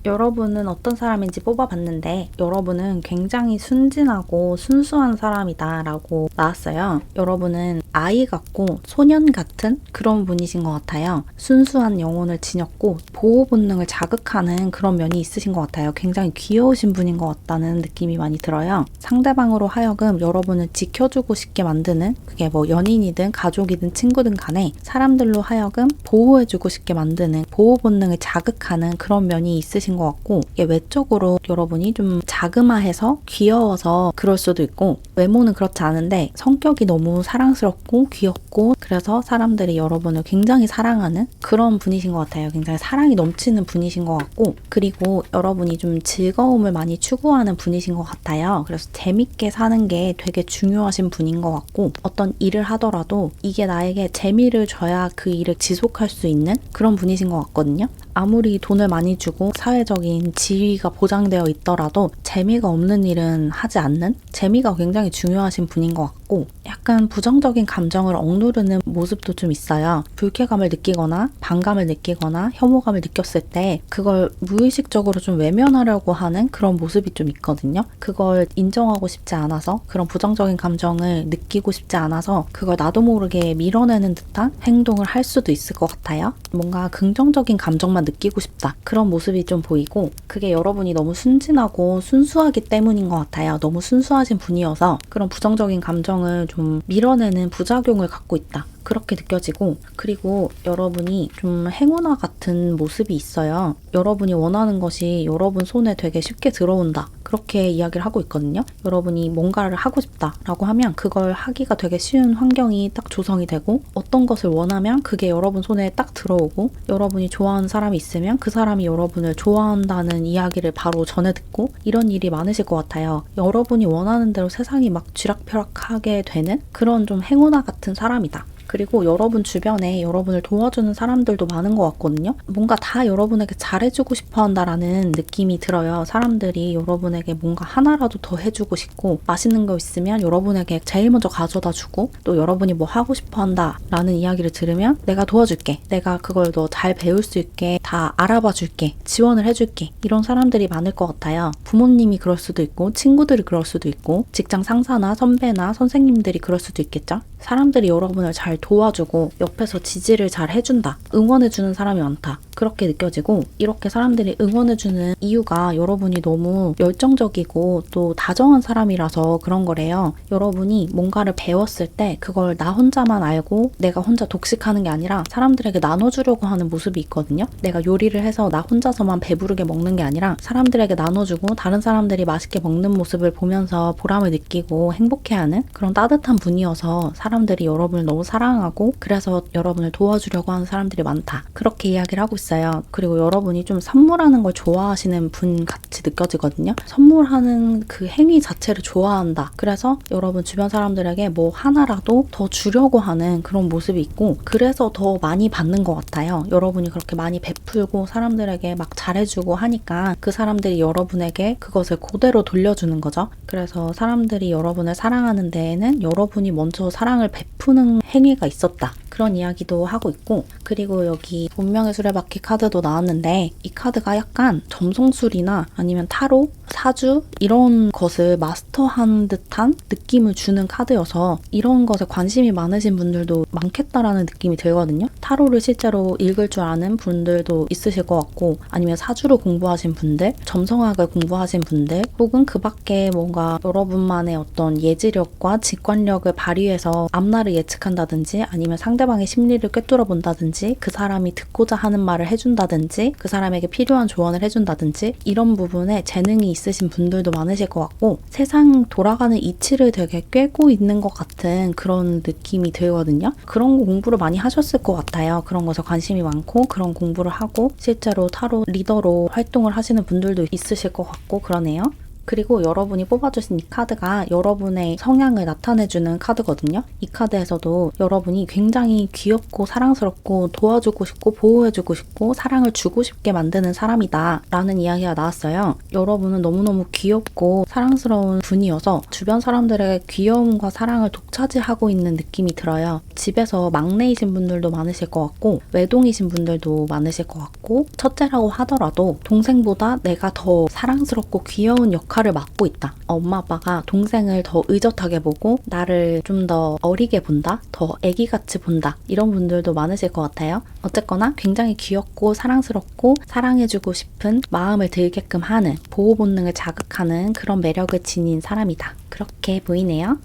여러분은 어떤 사람인지 뽑아봤는데 여러분은 굉장히 순진하고 순수한 사람이다 라고 나왔어요. 여러분은 아이 같고 소년 같은 그런 분이신 것 같아요. 순수한 영혼을 지녔고 보호 본능을 자극하는 그런 면이 있으신 것 같아요. 굉장히 귀여우신 분인 것 같다는 느낌이 많이 들어요. 상대방으로 하여금 여러분을 지켜주고 싶게 만드는 그게 뭐 연인이든 가족이든 친구든 간에 사람들로 하여금 보호해주고 싶게 만드는 보호 본능을 자극하는 그런 면이 있으신 분이신 것 같고, 이게 외적으로 여러분이 좀 자그마해서 귀여워서 그럴 수도 있고, 외모는 그렇지 않은데 성격이 너무 사랑스럽고 귀엽고, 그래서 사람들이 여러분을 굉장히 사랑하는 그런 분이신 것 같아요. 굉장히 사랑이 넘치는 분이신 것 같고, 그리고 여러분이 좀 즐거움을 많이 추구하는 분이신 것 같아요. 그래서 재밌게 사는 게 되게 중요하신 분인 것 같고, 어떤 일을 하더라도 이게 나에게 재미를 줘야 그 일을 지속할 수 있는 그런 분이신 것 같거든요. 아무리 돈을 많이 주고 사회적인 지위가 보장되어 있더라도 재미가 없는 일은 하지 않는, 재미가 굉장히 중요하신 분인 것 같고, 약간 부정적인 감정을 억누르는 모습도 좀 있어요. 불쾌감을 느끼거나 반감을 느끼거나 혐오감을 느꼈을 때 그걸 무의식적으로 좀 외면하려고 하는 그런 모습이 좀 있거든요. 그걸 인정하고 싶지 않아서, 그런 부정적인 감정을 느끼고 싶지 않아서 그걸 나도 모르게 밀어내는 듯한 행동을 할 수도 있을 것 같아요. 뭔가 긍정적인 감정만 느끼고 싶다, 그런 모습이 좀 보이고, 그게 여러분이 너무 순진하고 순수하기 때문인 것 같아요. 너무 순수하신 분이어서 그런 부정적인 감정을 좀 밀어내는 부작용을 갖고 있다, 그렇게 느껴지고, 그리고 여러분이 좀 행운아 같은 모습이 있어요. 여러분이 원하는 것이 여러분 손에 되게 쉽게 들어온다, 그렇게 이야기를 하고 있거든요. 여러분이 뭔가를 하고 싶다라고 하면 그걸 하기가 되게 쉬운 환경이 딱 조성이 되고, 어떤 것을 원하면 그게 여러분 손에 딱 들어오고, 여러분이 좋아하는 사람이 있으면 그 사람이 여러분을 좋아한다는 이야기를 바로 전해 듣고, 이런 일이 많으실 것 같아요. 여러분이 원하는 대로 세상이 막 쥐락펴락하게 되는 그런 좀 행운아 같은 사람이다. 그리고 여러분 주변에 여러분을 도와주는 사람들도 많은 것 같거든요. 뭔가 다 여러분에게 잘해주고 싶어 한다라는 느낌이 들어요. 사람들이 여러분에게 뭔가 하나라도 더 해주고 싶고, 맛있는 거 있으면 여러분에게 제일 먼저 가져다 주고, 또 여러분이 뭐 하고 싶어 한다라는 이야기를 들으면 내가 도와줄게, 내가 그걸 너 잘 배울 수 있게 다 알아봐 줄게, 지원을 해줄게, 이런 사람들이 많을 것 같아요. 부모님이 그럴 수도 있고, 친구들이 그럴 수도 있고, 직장 상사나 선배나 선생님들이 그럴 수도 있겠죠. 사람들이 여러분을 잘 도와주고 옆에서 지지를 잘 해준다, 응원해주는 사람이 많다, 그렇게 느껴지고, 이렇게 사람들이 응원해주는 이유가 여러분이 너무 열정적이고 또 다정한 사람이라서 그런 거래요. 여러분이 뭔가를 배웠을 때 그걸 나 혼자만 알고 내가 혼자 독식하는 게 아니라 사람들에게 나눠주려고 하는 모습이 있거든요. 내가 요리를 해서 나 혼자서만 배부르게 먹는 게 아니라 사람들에게 나눠주고, 다른 사람들이 맛있게 먹는 모습을 보면서 보람을 느끼고 행복해하는 그런 따뜻한 분이어서 사람들이 여러분을 너무 사랑하고, 그래서 여러분을 도와주려고 하는 사람들이 많다, 그렇게 이야기를 하고 있어요. 그리고 여러분이 좀 선물하는 걸 좋아하시는 분 같이 느껴지거든요. 선물하는 그 행위 자체를 좋아한다, 그래서 여러분 주변 사람들에게 뭐 하나라도 더 주려고 하는 그런 모습이 있고, 그래서 더 많이 받는 것 같아요. 여러분이 그렇게 많이 베풀고 사람들에게 막 잘해주고 하니까 그 사람들이 여러분에게 그것을 그대로 돌려주는 거죠. 그래서 사람들이 여러분을 사랑하는 데에는 여러분이 먼저 사랑을 베푸는 행위가 있었다, 그런 이야기도 하고 있고, 그리고 여기 운명의 수레바퀴 카드도 나왔는데, 이 카드가 약간 점성술이나 아니면 타로, 사주 이런 것을 마스터한 듯한 느낌을 주는 카드여서 이런 것에 관심이 많으신 분들도 많겠다라는 느낌이 들거든요. 타로를 실제로 읽을 줄 아는 분들도 있으실 것 같고, 아니면 사주를 공부하신 분들, 점성학을 공부하신 분들, 혹은 그 밖에 뭔가 여러분만의 어떤 예지력과 직관력을 발휘해서 앞날을 예측한다든지, 아니면 상대방의 심리를 꿰뚫어 본다든지, 그 사람이 듣고자 하는 말을 해준다든지, 그 사람에게 필요한 조언을 해준다든지, 이런 부분에 재능이 있으신 분들도 많으실 것 같고, 세상 돌아가는 이치를 되게 꿰고 있는 것 같은 그런 느낌이 들거든요. 그런 공부를 많이 하셨을 것 같아요. 그런 것에 관심이 많고 그런 공부를 하고 실제로 타로 리더로 활동을 하시는 분들도 있으실 것 같고 그러네요. 그리고 여러분이 뽑아주신 이 카드가 여러분의 성향을 나타내주는 카드거든요. 이 카드에서도 여러분이 굉장히 귀엽고 사랑스럽고 도와주고 싶고 보호해주고 싶고 사랑을 주고 싶게 만드는 사람이다 라는 이야기가 나왔어요. 여러분은 너무너무 귀엽고 사랑스러운 분이어서 주변 사람들의 귀여움과 사랑을 독차지하고 있는 느낌이 들어요. 집에서 막내이신 분들도 많으실 것 같고 외동이신 분들도 많으실 것 같고, 첫째라고 하더라도 동생보다 내가 더 사랑스럽고 귀여운 역할을 맡고 있다. 엄마 아빠가 동생을 더 의젓하게 보고 나를 좀 더 어리게 본다, 더 애기같이 본다, 이런 분들도 많으실 것 같아요. 어쨌거나 굉장히 귀엽고 사랑스럽고 사랑해주고 싶은 마음을 들게끔 하는, 보호 본능을 자극하는 그런 매력을 지닌 사람이다, 그렇게 보이네요.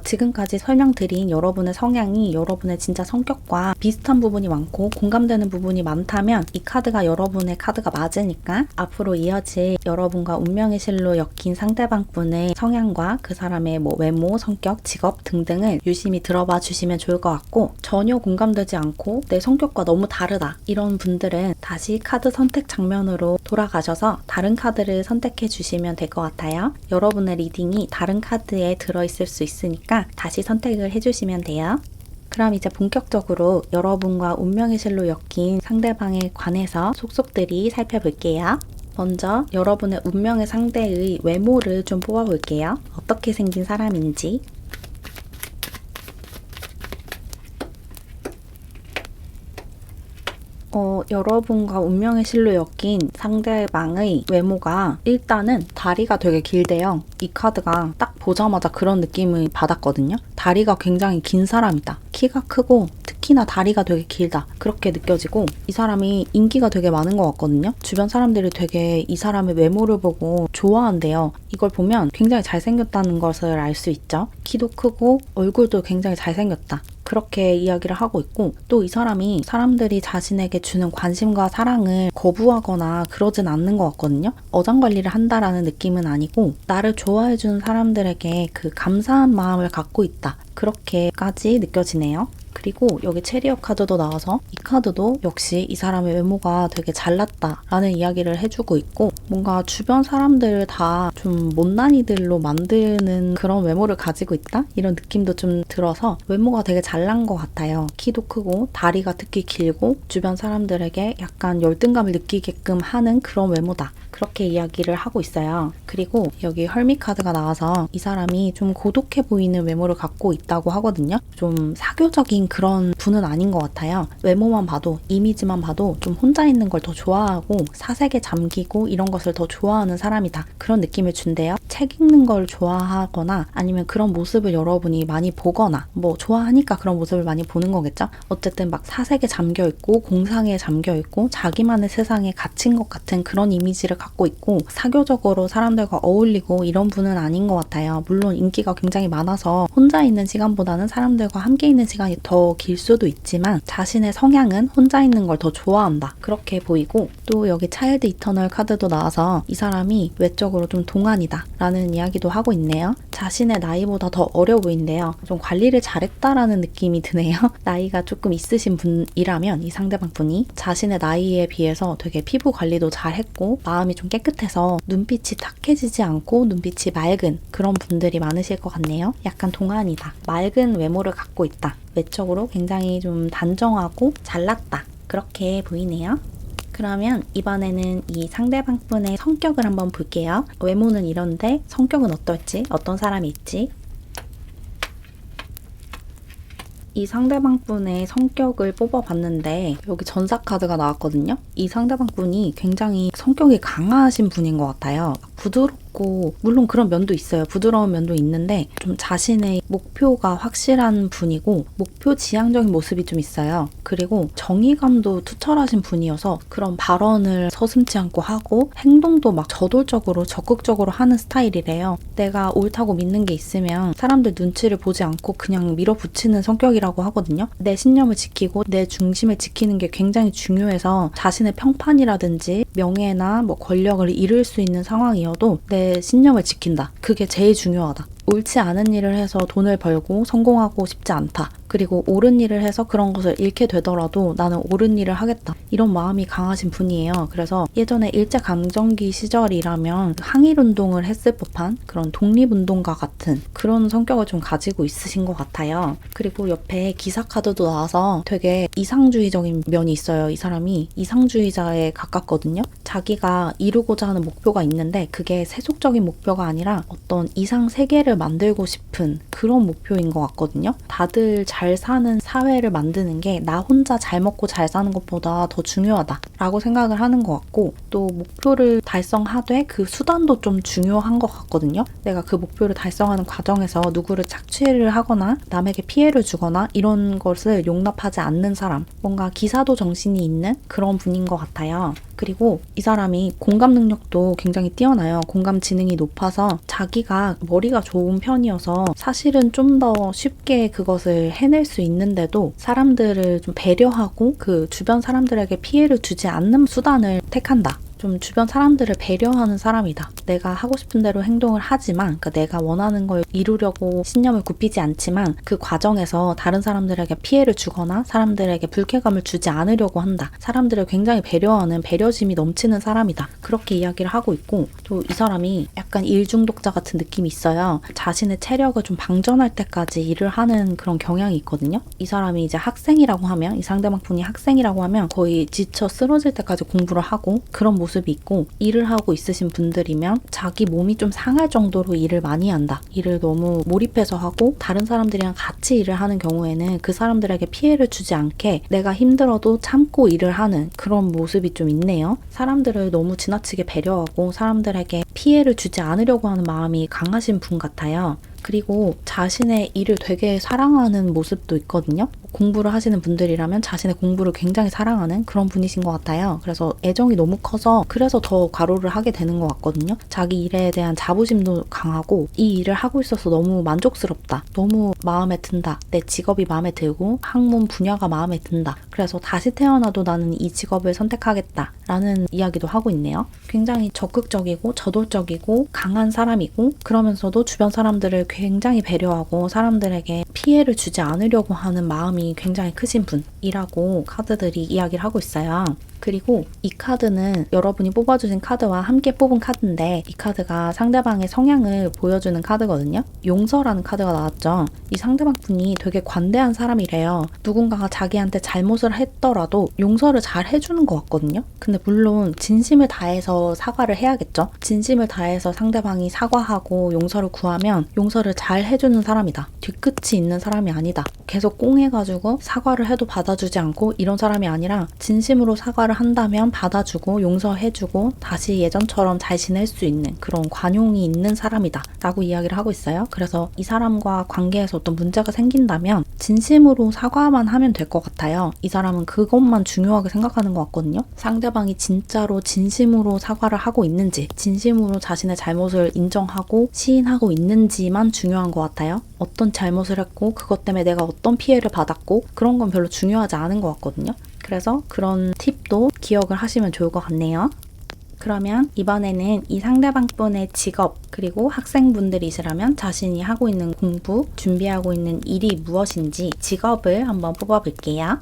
지금까지 설명드린 여러분의 성향이 여러분의 진짜 성격과 비슷한 부분이 많고 공감되는 부분이 많다면 이 카드가 여러분의 카드가 맞으니까 앞으로 이어질 여러분과 운명의 실로 엮인 상대방분의 성향과 그 사람의 외모, 성격, 직업 등등을 유심히 들어봐 주시면 좋을 것 같고, 전혀 공감되지 않고 내 성격과 너무 다르다 이런 분들은 다시 카드 선택 장면으로 돌아가셔서 다른 카드를 선택해 주시면 될 것 같아요. 여러분의 리딩이 다른 카드에 들어있을 수 있으니까 다시 선택을 해주시면 돼요. 그럼 이제 본격적으로 여러분과 운명의 실로 엮인 상대방에 관해서 속속들이 살펴볼게요. 먼저 여러분의 운명의 상대의 외모를 좀 뽑아볼게요. 어떻게 생긴 사람인지. 여러분과 운명의 실로 엮인 상대방의 외모가 일단은 다리가 되게 길대요. 이 카드가 딱 보자마자 그런 느낌을 받았거든요. 다리가 굉장히 긴 사람이다. 키가 크고 특히나 다리가 되게 길다. 그렇게 느껴지고 이 사람이 인기가 되게 많은 것 같거든요. 주변 사람들이 되게 이 사람의 외모를 보고 좋아한대요. 이걸 보면 굉장히 잘생겼다는 것을 알 수 있죠. 키도 크고 얼굴도 굉장히 잘생겼다. 그렇게 이야기를 하고 있고, 또 이 사람이 사람들이 자신에게 주는 관심과 사랑을 거부하거나 그러진 않는 것 같거든요. 어장관리를 한다라는 느낌은 아니고 나를 좋아해주는 사람들에게 그 감사한 마음을 갖고 있다. 그렇게까지 느껴지네요. 그리고 여기 체리엇 카드도 나와서 이 카드도 역시 이 사람의 외모가 되게 잘났다라는 이야기를 해주고 있고, 뭔가 주변 사람들을 다 좀 못난이들로 만드는 그런 외모를 가지고 있다? 이런 느낌도 좀 들어서 외모가 되게 잘난 것 같아요. 키도 크고 다리가 특히 길고 주변 사람들에게 약간 열등감을 느끼게끔 하는 그런 외모다. 그렇게 이야기를 하고 있어요. 그리고 여기 헐미 카드가 나와서 이 사람이 좀 고독해 보이는 외모를 갖고 있다고 하거든요. 좀 사교적인 그런 분은 아닌 것 같아요. 외모만 봐도, 이미지만 봐도 좀 혼자 있는 걸 더 좋아하고 사색에 잠기고 이런 것을 더 좋아하는 사람이다. 그런 느낌을 준대요. 책 읽는 걸 좋아하거나 아니면 그런 모습을 여러분이 많이 보거나 좋아하니까 그런 모습을 많이 보는 거겠죠. 어쨌든 막 사색에 잠겨있고 공상에 잠겨있고 자기만의 세상에 갇힌 것 같은 그런 이미지를 갖고 있고, 사교적으로 사람들과 어울리고 이런 분은 아닌 것 같아요. 물론 인기가 굉장히 많아서 혼자 있는 시간보다는 사람들과 함께 있는 시간이 더 길 수도 있지만 자신의 성향은 혼자 있는 걸 더 좋아한다. 그렇게 보이고, 또 여기 차일드 이터널 카드도 나와서 이 사람이 외적으로 좀 동안이다 라는 이야기도 하고 있네요. 자신의 나이보다 더 어려 보인대요. 좀 관리를 잘했다라는 느낌이 드네요. 나이가 조금 있으신 분이라면 이 상대방 분이 자신의 나이에 비해서 되게 피부 관리도 잘했고 마음이 좀 깨끗해서 눈빛이 탁해지지 않고 눈빛이 맑은 그런 분들이 많으실 것 같네요. 약간 동안이다. 맑은 외모를 갖고 있다. 외적으로 굉장히 좀 단정하고 잘났다. 그렇게 보이네요. 그러면 이번에는 이 상대방 분의 성격을 한번 볼게요. 외모는 이런데 성격은 어떨지, 어떤 사람일지. 이 상대방 분의 성격을 뽑아봤는데 여기 전사 카드가 나왔거든요. 이 상대방 분이 굉장히 성격이 강하신 분인 것 같아요. 부드럽고 물론 그런 면도 있어요. 부드러운 면도 있는데 좀 자신의 목표가 확실한 분이고 목표 지향적인 모습이 좀 있어요. 그리고 정의감도 투철하신 분이어서 그런 발언을 서슴지 않고 하고 행동도 막 저돌적으로 적극적으로 하는 스타일이래요. 내가 옳다고 믿는 게 있으면 사람들 눈치를 보지 않고 그냥 밀어붙이는 성격이라고 하거든요. 내 신념을 지키고 내 중심을 지키는 게 굉장히 중요해서 자신의 평판이라든지 명예나 권력을 잃을 수 있는 상황이어도 내 신념을 지킨다. 그게 제일 중요하다. 옳지 않은 일을 해서 돈을 벌고 성공하고 싶지 않다. 그리고 옳은 일을 해서 그런 것을 잃게 되더라도 나는 옳은 일을 하겠다. 이런 마음이 강하신 분이에요. 그래서 예전에 일제강점기 시절이라면 항일운동을 했을 법한 그런 독립운동가 같은 그런 성격을 좀 가지고 있으신 것 같아요. 그리고 옆에 기사 카드도 나와서 되게 이상주의적인 면이 있어요. 이 사람이 이상주의자에 가깝거든요. 자기가 이루고자 하는 목표가 있는데 그게 세속적인 목표가 아니라 어떤 이상 세계를 만들고 싶은 그런 목표인 것 같거든요. 다들 잘 사는 사회를 만드는 게 나 혼자 잘 먹고 잘 사는 것보다 더 중요하다라고 생각을 하는 것 같고, 또 목표를 달성하되 그 수단도 좀 중요한 것 같거든요. 내가 그 목표를 달성하는 과정에서 누구를 착취를 하거나 남에게 피해를 주거나 이런 것을 용납하지 않는 사람, 뭔가 기사도 정신이 있는 그런 분인 것 같아요. 그리고 이 사람이 공감 능력도 굉장히 뛰어나요. 공감 지능이 높아서 자기가 머리가 좋은 편이어서 사실은 좀 더 쉽게 그것을 해낼 수 있는데도 사람들을 좀 배려하고 그 주변 사람들에게 피해를 주지 않는 수단을 택한다. 좀 주변 사람들을 배려하는 사람이다. 내가 하고 싶은 대로 행동을 하지만, 그러니까 내가 원하는 걸 이루려고 신념을 굽히지 않지만 그 과정에서 다른 사람들에게 피해를 주거나 사람들에게 불쾌감을 주지 않으려고 한다. 사람들을 굉장히 배려하는 배려심이 넘치는 사람이다. 그렇게 이야기를 하고 있고, 또 이 사람이 약간 일 중독자 같은 느낌이 있어요. 자신의 체력을 좀 방전할 때까지 일을 하는 그런 경향이 있거든요. 이 사람이 이제 학생이라고 하면, 이 상대방 분이 학생이라고 하면 거의 지쳐 쓰러질 때까지 공부를 하고 그런 모습이 있고, 일을 하고 있으신 분들이면 자기 몸이 좀 상할 정도로 일을 많이 한다. 일을 너무 몰입해서 하고 다른 사람들이랑 같이 일을 하는 경우에는 그 사람들에게 피해를 주지 않게 내가 힘들어도 참고 일을 하는 그런 모습이 좀 있네요. 사람들을 너무 지나치게 배려하고 사람들에게 피해를 주지 않으려고 하는 마음이 강하신 분 같아요. 그리고 자신의 일을 되게 사랑하는 모습도 있거든요. 공부를 하시는 분들이라면 자신의 공부를 굉장히 사랑하는 그런 분이신 것 같아요. 그래서 애정이 너무 커서 그래서 더 과로를 하게 되는 것 같거든요. 자기 일에 대한 자부심도 강하고 이 일을 하고 있어서 너무 만족스럽다. 너무 마음에 든다. 내 직업이 마음에 들고 학문 분야가 마음에 든다. 그래서 다시 태어나도 나는 이 직업을 선택하겠다. 라는 이야기도 하고 있네요. 굉장히 적극적이고 저돌적이고 강한 사람이고 그러면서도 주변 사람들을 굉장히 배려하고 사람들에게 피해를 주지 않으려고 하는 마음이 굉장히 크신 분이라고 카드들이 이야기를 하고 있어요. 그리고 이 카드는 여러분이 뽑아주신 카드와 함께 뽑은 카드인데 이 카드가 상대방의 성향을 보여주는 카드거든요. 용서라는 카드가 나왔죠. 이 상대방 분이 되게 관대한 사람이래요. 누군가가 자기한테 잘못을 했더라도 용서를 잘 해주는 것 같거든요. 근데 물론 진심을 다해서 사과를 해야겠죠. 진심을 다해서 상대방이 사과하고 용서를 구하면 용서를 잘 해주는 사람이다. 뒤끝이 있는 사람이 아니다. 계속 꽁해가지고 사과를 해도 받아주지 않고 이런 사람이 아니라 진심으로 사과를 한다면 받아주고 용서해주고 다시 예전처럼 잘 지낼 수 있는 그런 관용이 있는 사람이다 라고 이야기를 하고 있어요. 그래서 이 사람과 관계에서 어떤 문제가 생긴다면 진심으로 사과만 하면 될 것 같아요. 이 사람은 그것만 중요하게 생각하는 것 같거든요. 상대방이 진짜로 진심으로 사과를 하고 있는지 진심으로 자신의 잘못을 인정하고 시인하고 있는지만 중요한 것 같아요. 어떤 잘못을 했고 그것 때문에 내가 어떤 피해를 받았고 그런 건 별로 중요하지 않은 것 같거든요. 그래서 그런 팁도 기억을 하시면 좋을 것 같네요. 그러면 이번에는 이 상대방분의 직업 그리고 학생분들이시라면 자신이 하고 있는 공부, 준비하고 있는 일이 무엇인지 직업을 한번 뽑아볼게요.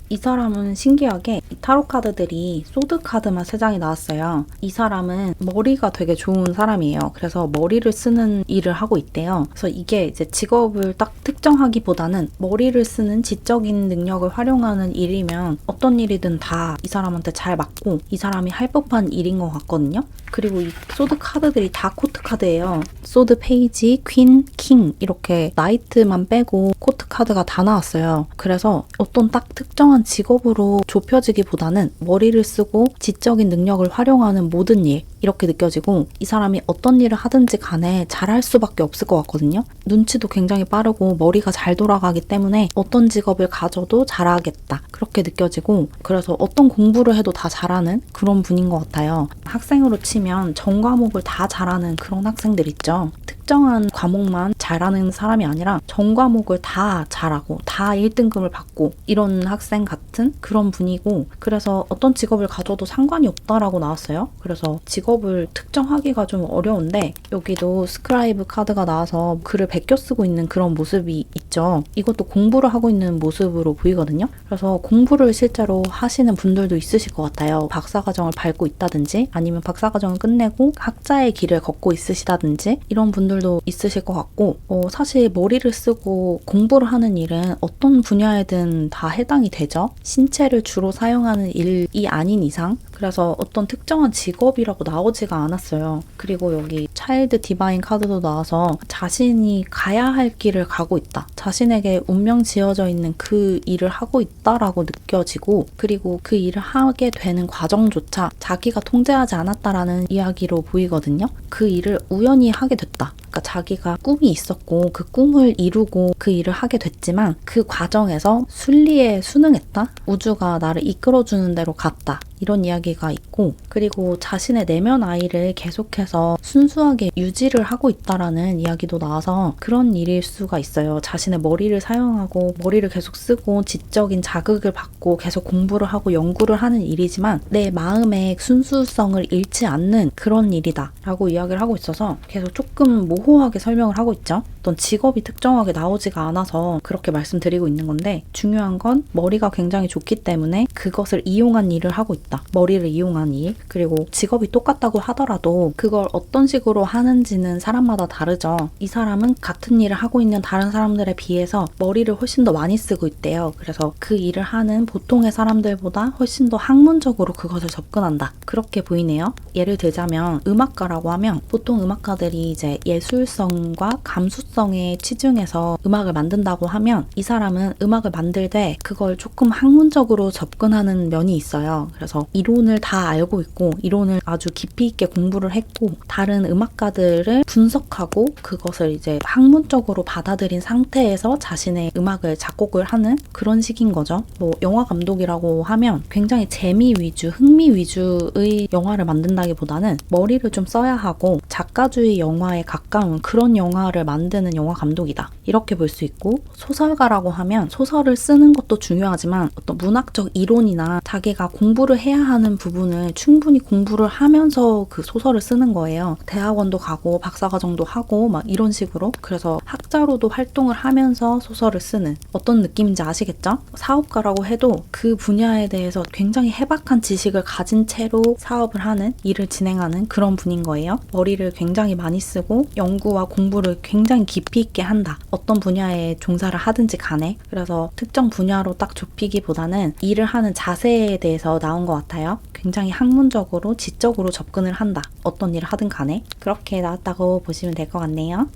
이 사람은 신기하게 이 타로 카드들이 소드 카드만 3장이 나왔어요. 이 사람은 머리가 되게 좋은 사람이에요. 그래서 머리를 쓰는 일을 하고 있대요. 그래서 이게 이제 직업을 딱 특정하기보다는 머리를 쓰는 지적인 능력을 활용하는 일이면 어떤 일이든 다 이 사람한테 잘 맞고 이 사람이 할 법한 일인 것 같거든요. 그리고 이 소드 카드들이 다 코트 카드예요. 소드 페이지, 퀸, 킹 이렇게 나이트만 빼고 코트 카드가 다 나왔어요. 그래서 어떤 딱 특정한 직업으로 좁혀지기보다는 머리를 쓰고 지적인 능력을 활용하는 모든 일 이렇게 느껴지고 이 사람이 어떤 일을 하든지 간에 잘할 수밖에 없을 것 같거든요. 눈치도 굉장히 빠르고 머리가 잘 돌아가기 때문에 어떤 직업을 가져도 잘하겠다 그렇게 느껴지고 그래서 어떤 공부를 해도 다 잘하는 그런 분인 것 같아요. 학생으로 치면 전 과목을 다 잘하는 그런 학생들 있죠. 특정한 과목만 잘하는 사람이 아니라 전 과목을 다 잘하고 다 1등급을 받고 이런 학생 같은 그런 분이고 그래서 어떤 직업을 가져도 상관이 없다라고 나왔어요. 그래서 직업을 특정하기가 좀 어려운데 여기도 스크라이브 카드가 나와서 글을 베껴 쓰고 있는 그런 모습이 있죠. 이것도 공부를 하고 있는 모습으로 보이거든요. 그래서 공부를 실제로 하시는 분들도 있으실 것 같아요. 박사과정을 밟고 있다든지 아니면 박사과정을 끝내고 학자의 길을 걷고 있으시다든지 이런 분들도 있으실 것 같고 사실 머리를 쓰고 공부를 하는 일은 어떤 분야에든 다 해당이 되죠. 신체를 주로 사용하는 일이 아닌 이상 그래서 어떤 특정한 직업이라고 나오지가 않았어요. 그리고 여기 차일드 디바인 카드도 나와서 자신이 가야 할 길을 가고 있다. 자신에게 운명 지어져 있는 그 일을 하고 있다라고 느껴지고 그리고 그 일을 하게 되는 과정조차 자기가 통제하지 않았다라는 이야기로 보이거든요. 그 일을 우연히 하게 됐다. 그러니까 자기가 꿈이 있었고 그 꿈을 이루고 그 일을 하게 됐지만 그 과정에서 순리에 순응했다? 우주가 나를 이끌어주는 대로 갔다. 이런 이야기가 있고, 그리고 자신의 내면 아이를 계속해서 순수하게 유지를 하고 있다라는 이야기도 나와서 그런 일일 수가 있어요. 자신의 머리를 사용하고 머리를 계속 쓰고 지적인 자극을 받고 계속 공부를 하고 연구를 하는 일이지만 내 마음의 순수성을 잃지 않는 그런 일이다 라고 이야기를 하고 있어서 계속 조금 모호하게 설명을 하고 있죠. 어떤 직업이 특정하게 나오지가 않아서 그렇게 말씀드리고 있는 건데, 중요한 건 머리가 굉장히 좋기 때문에 그것을 이용한 일을 하고 있다. 머리를 이용한 일. 그리고 직업이 똑같다고 하더라도 그걸 어떤 식으로 하는지는 사람마다 다르죠. 이 사람은 같은 일을 하고 있는 다른 사람들에 비해서 머리를 훨씬 더 많이 쓰고 있대요. 그래서 그 일을 하는 보통의 사람들보다 훨씬 더 학문적으로 그것을 접근한다. 그렇게 보이네요. 예를 들자면 음악가라고 하면 보통 음악가들이 이제 예술성과 감수성에 치중해서 음악을 만든다고 하면 이 사람은 음악을 만들 때 그걸 조금 학문적으로 접근하는 면이 있어요. 그래서 이론을 다 알고 있고 이론을 아주 깊이 있게 공부를 했고 다른 음악가들을 분석하고 그것을 이제 학문적으로 받아들인 상태에서 자신의 음악을 작곡을 하는 그런 식인 거죠. 뭐 영화 감독이라고 하면 굉장히 재미 위주, 흥미 위주의 영화를 만든다기보다는 머리를 좀 써야 하고 작가주의 영화에 가까운 그런 영화를 만드는 영화 감독이다. 이렇게 볼 수 있고, 소설가라고 하면 소설을 쓰는 것도 중요하지만 어떤 문학적 이론이나 자기가 공부를 해야 하는 부분을 충분히 공부를 하면서 그 소설을 쓰는 거예요. 대학원도 가고 박사과정도 하고 막 이런 식으로. 그래서 학자로도 활동을 하면서 소설을 쓰는, 어떤 느낌인지 아시겠죠? 사업가라고 해도 그 분야에 대해서 굉장히 해박한 지식을 가진 채로 사업을 하는, 일을 진행하는 그런 분인 거예요. 머리를 굉장히 많이 쓰고 연구와 공부를 굉장히 깊이 있게 한다. 어떤 분야에 종사를 하든지 간에. 그래서 특정 분야로 딱 좁히기보다는 일을 하는 자세에 대해서 나온 것 같아요. 굉장히 학문적으로, 지적으로 접근을 한다. 어떤 일을 하든 간에. 그렇게 나왔다고 보시면 될 것 같네요.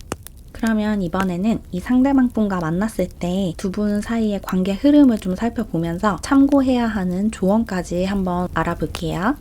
그러면 이번에는 이 상대방 분과 만났을 때 두 분 사이의 관계 흐름을 좀 살펴보면서 참고해야 하는 조언까지 한번 알아볼게요.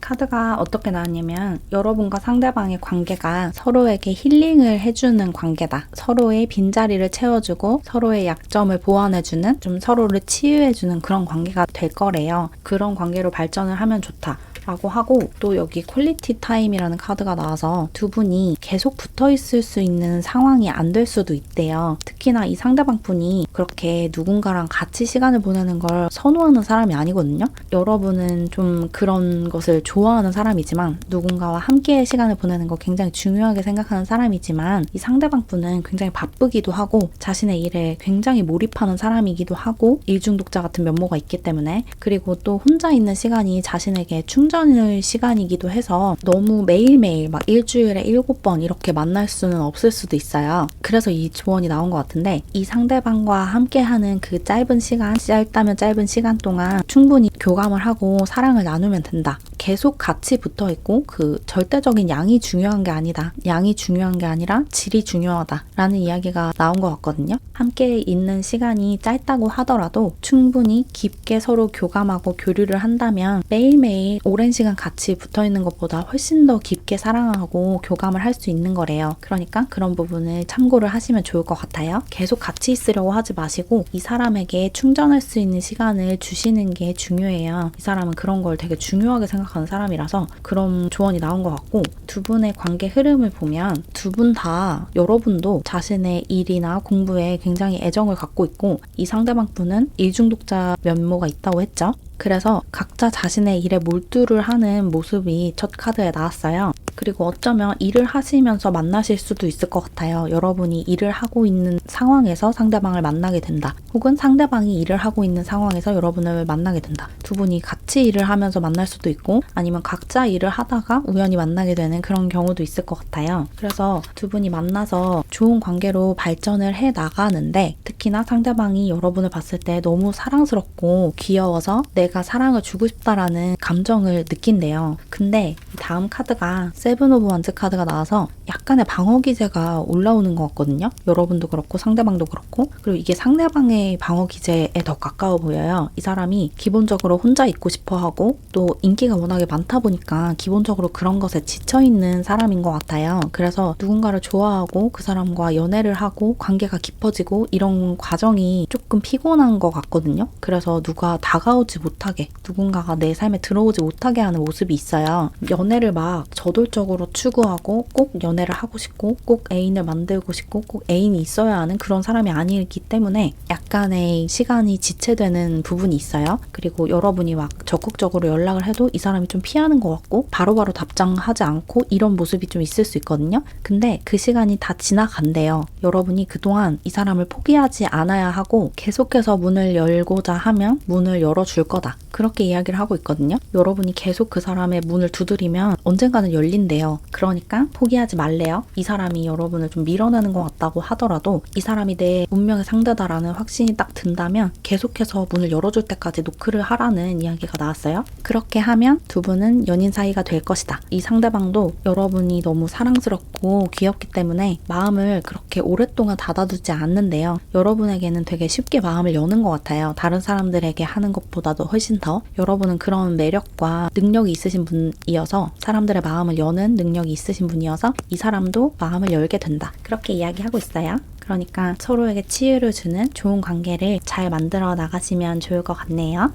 카드가 어떻게 나왔냐면, 여러분과 상대방의 관계가 서로에게 힐링을 해주는 관계다. 서로의 빈자리를 채워주고 서로의 약점을 보완해주는, 좀 서로를 치유해주는 그런 관계가 될 거래요. 그런 관계로 발전을 하면 좋다 라고 하고, 또 여기 퀄리티 타임이라는 카드가 나와서 두 분이 계속 붙어 있을 수 있는 상황이 안 될 수도 있대요. 특히나 이 상대방 분이 그렇게 누군가랑 같이 시간을 보내는 걸 선호하는 사람이 아니거든요. 여러분은 좀 그런 것을 좋아하는 사람이지만, 누군가와 함께 시간을 보내는 거 굉장히 중요하게 생각하는 사람이지만, 이 상대방 분은 굉장히 바쁘기도 하고 자신의 일에 굉장히 몰입하는 사람이기도 하고 일중독자 같은 면모가 있기 때문에, 그리고 또 혼자 있는 시간이 자신에게 충전의 시간이기도 해서 너무 매일매일 막 일주일에 7번 이렇게 만날 수는 없을 수도 있어요. 그래서 이 조언이 나온 것 같은데, 이 상대방과 함께하는 그 짧은 시간, 짧다면 짧은 시간 동안 충분히 교감을 하고 사랑을 나누면 된다. 계속 같이 붙어 있고 그 절대적인 양이 중요한 게 아니다. 양이 중요한 게 아니라 질이 중요하다 라는 이야기가 나온 것 같거든요. 함께 있는 시간이 짧다고 하더라도 충분히 깊게 서로 교감하고 교류를 한다면 매일매일 오랜 시간 같이 붙어 있는 것보다 훨씬 더 깊게 사랑하고 교감을 할 수 있는 거래요. 그러니까 그런 부분을 참고를 하시면 좋을 것 같아요. 계속 같이 있으려고 하지 마시고 이 사람에게 충전할 수 있는 시간을 주시는 게 중요해요. 이 사람은 그런 걸 되게 중요하게 생각하는 사람이라서 그런 조언이 나온 것 같고, 두 분의 관계 흐름을 보면 두 분 다, 여러분도 자신의 일이나 공부에 굉장히 애정을 갖고 있고, 이 상대방 분은 일중독자 면모가 있다고 했죠. 그래서 각자 자신의 일에 몰두를 하는 모습이 첫 카드에 나왔어요. 그리고 어쩌면 일을 하시면서 만나실 수도 있을 것 같아요. 여러분이 일을 하고 있는 상황에서 상대방을 만나게 된다. 혹은 상대방이 일을 하고 있는 상황에서 여러분을 만나게 된다. 두 분이 같이 일을 하면서 만날 수도 있고, 아니면 각자 일을 하다가 우연히 만나게 되는 그런 경우도 있을 것 같아요. 그래서 두 분이 만나서 좋은 관계로 발전을 해 나가는데, 특히나 상대방이 여러분을 봤을 때 너무 사랑스럽고 귀여워서 내가 사랑을 주고 싶다라는 감정을 느낀대요. 근데 이 다음 카드가 세븐 오브 원즈 카드가 나와서 약간의 방어 기제가 올라오는 것 같거든요. 여러분도 그렇고 상대방도 그렇고. 그리고 이게 상대방의 방어 기제에 더 가까워 보여요. 이 사람이 기본적으로 혼자 있고 싶어 하고 또 인기가 워낙에 많다 보니까 기본적으로 그런 것에 지쳐있는 사람인 것 같아요. 그래서 누군가를 좋아하고 그 사람과 연애를 하고 관계가 깊어지고 이런 과정이 조금 피곤한 것 같거든요. 그래서 누가 다가오지 못하게, 누군가가 내 삶에 들어오지 못하게 하는 모습이 있어요. 연애를 막 저돌적으로 추구하고 꼭 연애를 하고 싶고 꼭 애인을 만들고 싶고 꼭 애인이 있어야 하는 그런 사람이 아니기 때문에 약간의 시간이 지체되는 부분이 있어요. 그리고 여러분이 막 적극적으로 연락을 해도 이 사람이 좀 피하는 것 같고 바로바로 답장하지 않고 이런 모습이 좀 있을 수 있거든요. 근데 그 시간이 다 지나간대요. 여러분이 그동안 이 사람을 포기하지 않아야 하고 계속해서 문을 열고자 하면 문을 열어줄 거다. 그렇게 이야기를 하고 있거든요. 여러분이 계속 그 사람의 문을 두드리면 언젠가는 열린대요. 그러니까 포기하지 말래요. 이 사람이 여러분을 좀 밀어내는 것 같다고 하더라도 이 사람이 내 운명의 상대다라는 확신이 딱 든다면 계속해서 문을 열어줄 때까지 노크를 하라는 이야기가 나왔어요. 그렇게 하면 두 분은 연인 사이가 될 것이다. 이 상대방도 여러분이 너무 사랑스럽고 귀엽기 때문에 마음을 그렇게 오랫동안 닫아두지 않는데요. 여러분에게는 되게 쉽게 마음을 여는 것 같아요. 다른 사람들에게 하는 것보다도 훨씬 더. 여러분은 그런 매력과 능력이 있으신 분이어서 사람들의 마음을 여는 능력이 있으신 분이어서 이 사람도 마음을 열게 된다. 그렇게 이야기하고 있어요. 그러니까 서로에게 치유를 주는 좋은 관계를 잘 만들어 나가시면 좋을 것 같네요.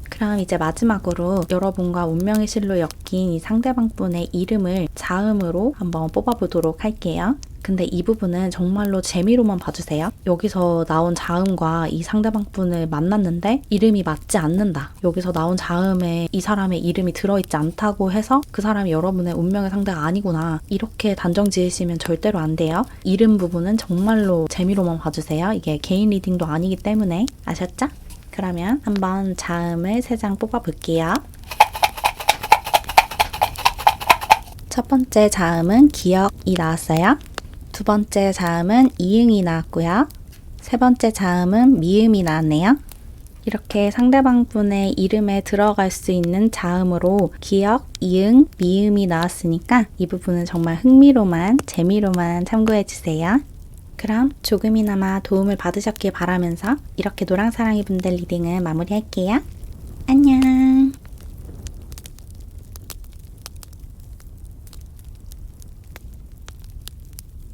그럼 이제 마지막으로 여러분과 운명의 실로 엮인 이 상대방분의 이름을 자음으로 한번 뽑아보도록 할게요. 근데 이 부분은 정말로 재미로만 봐주세요. 여기서 나온 자음과 이 상대방분을 만났는데 이름이 맞지 않는다. 여기서 나온 자음에 이 사람의 이름이 들어있지 않다고 해서 그 사람이 여러분의 운명의 상대가 아니구나. 이렇게 단정 지으시면 절대로 안 돼요. 이름 부분은 정말로 재미로만 봐주세요. 이게 개인 리딩도 아니기 때문에. 아셨죠? 그러면 한번 자음을 3장 뽑아볼게요. 첫 번째 자음은 기억이 나왔어요. 두 번째 자음은 이응이 나왔고요. 세 번째 자음은 미음이 나왔네요. 이렇게 상대방 분의 이름에 들어갈 수 있는 자음으로 기억, 이응, 미음이 나왔으니까 이 부분은 정말 흥미로만, 재미로만 참고해주세요. 그럼 조금이나마 도움을 받으셨길 바라면서 이렇게 노랑사랑이 분들 리딩을 마무리할게요. 안녕!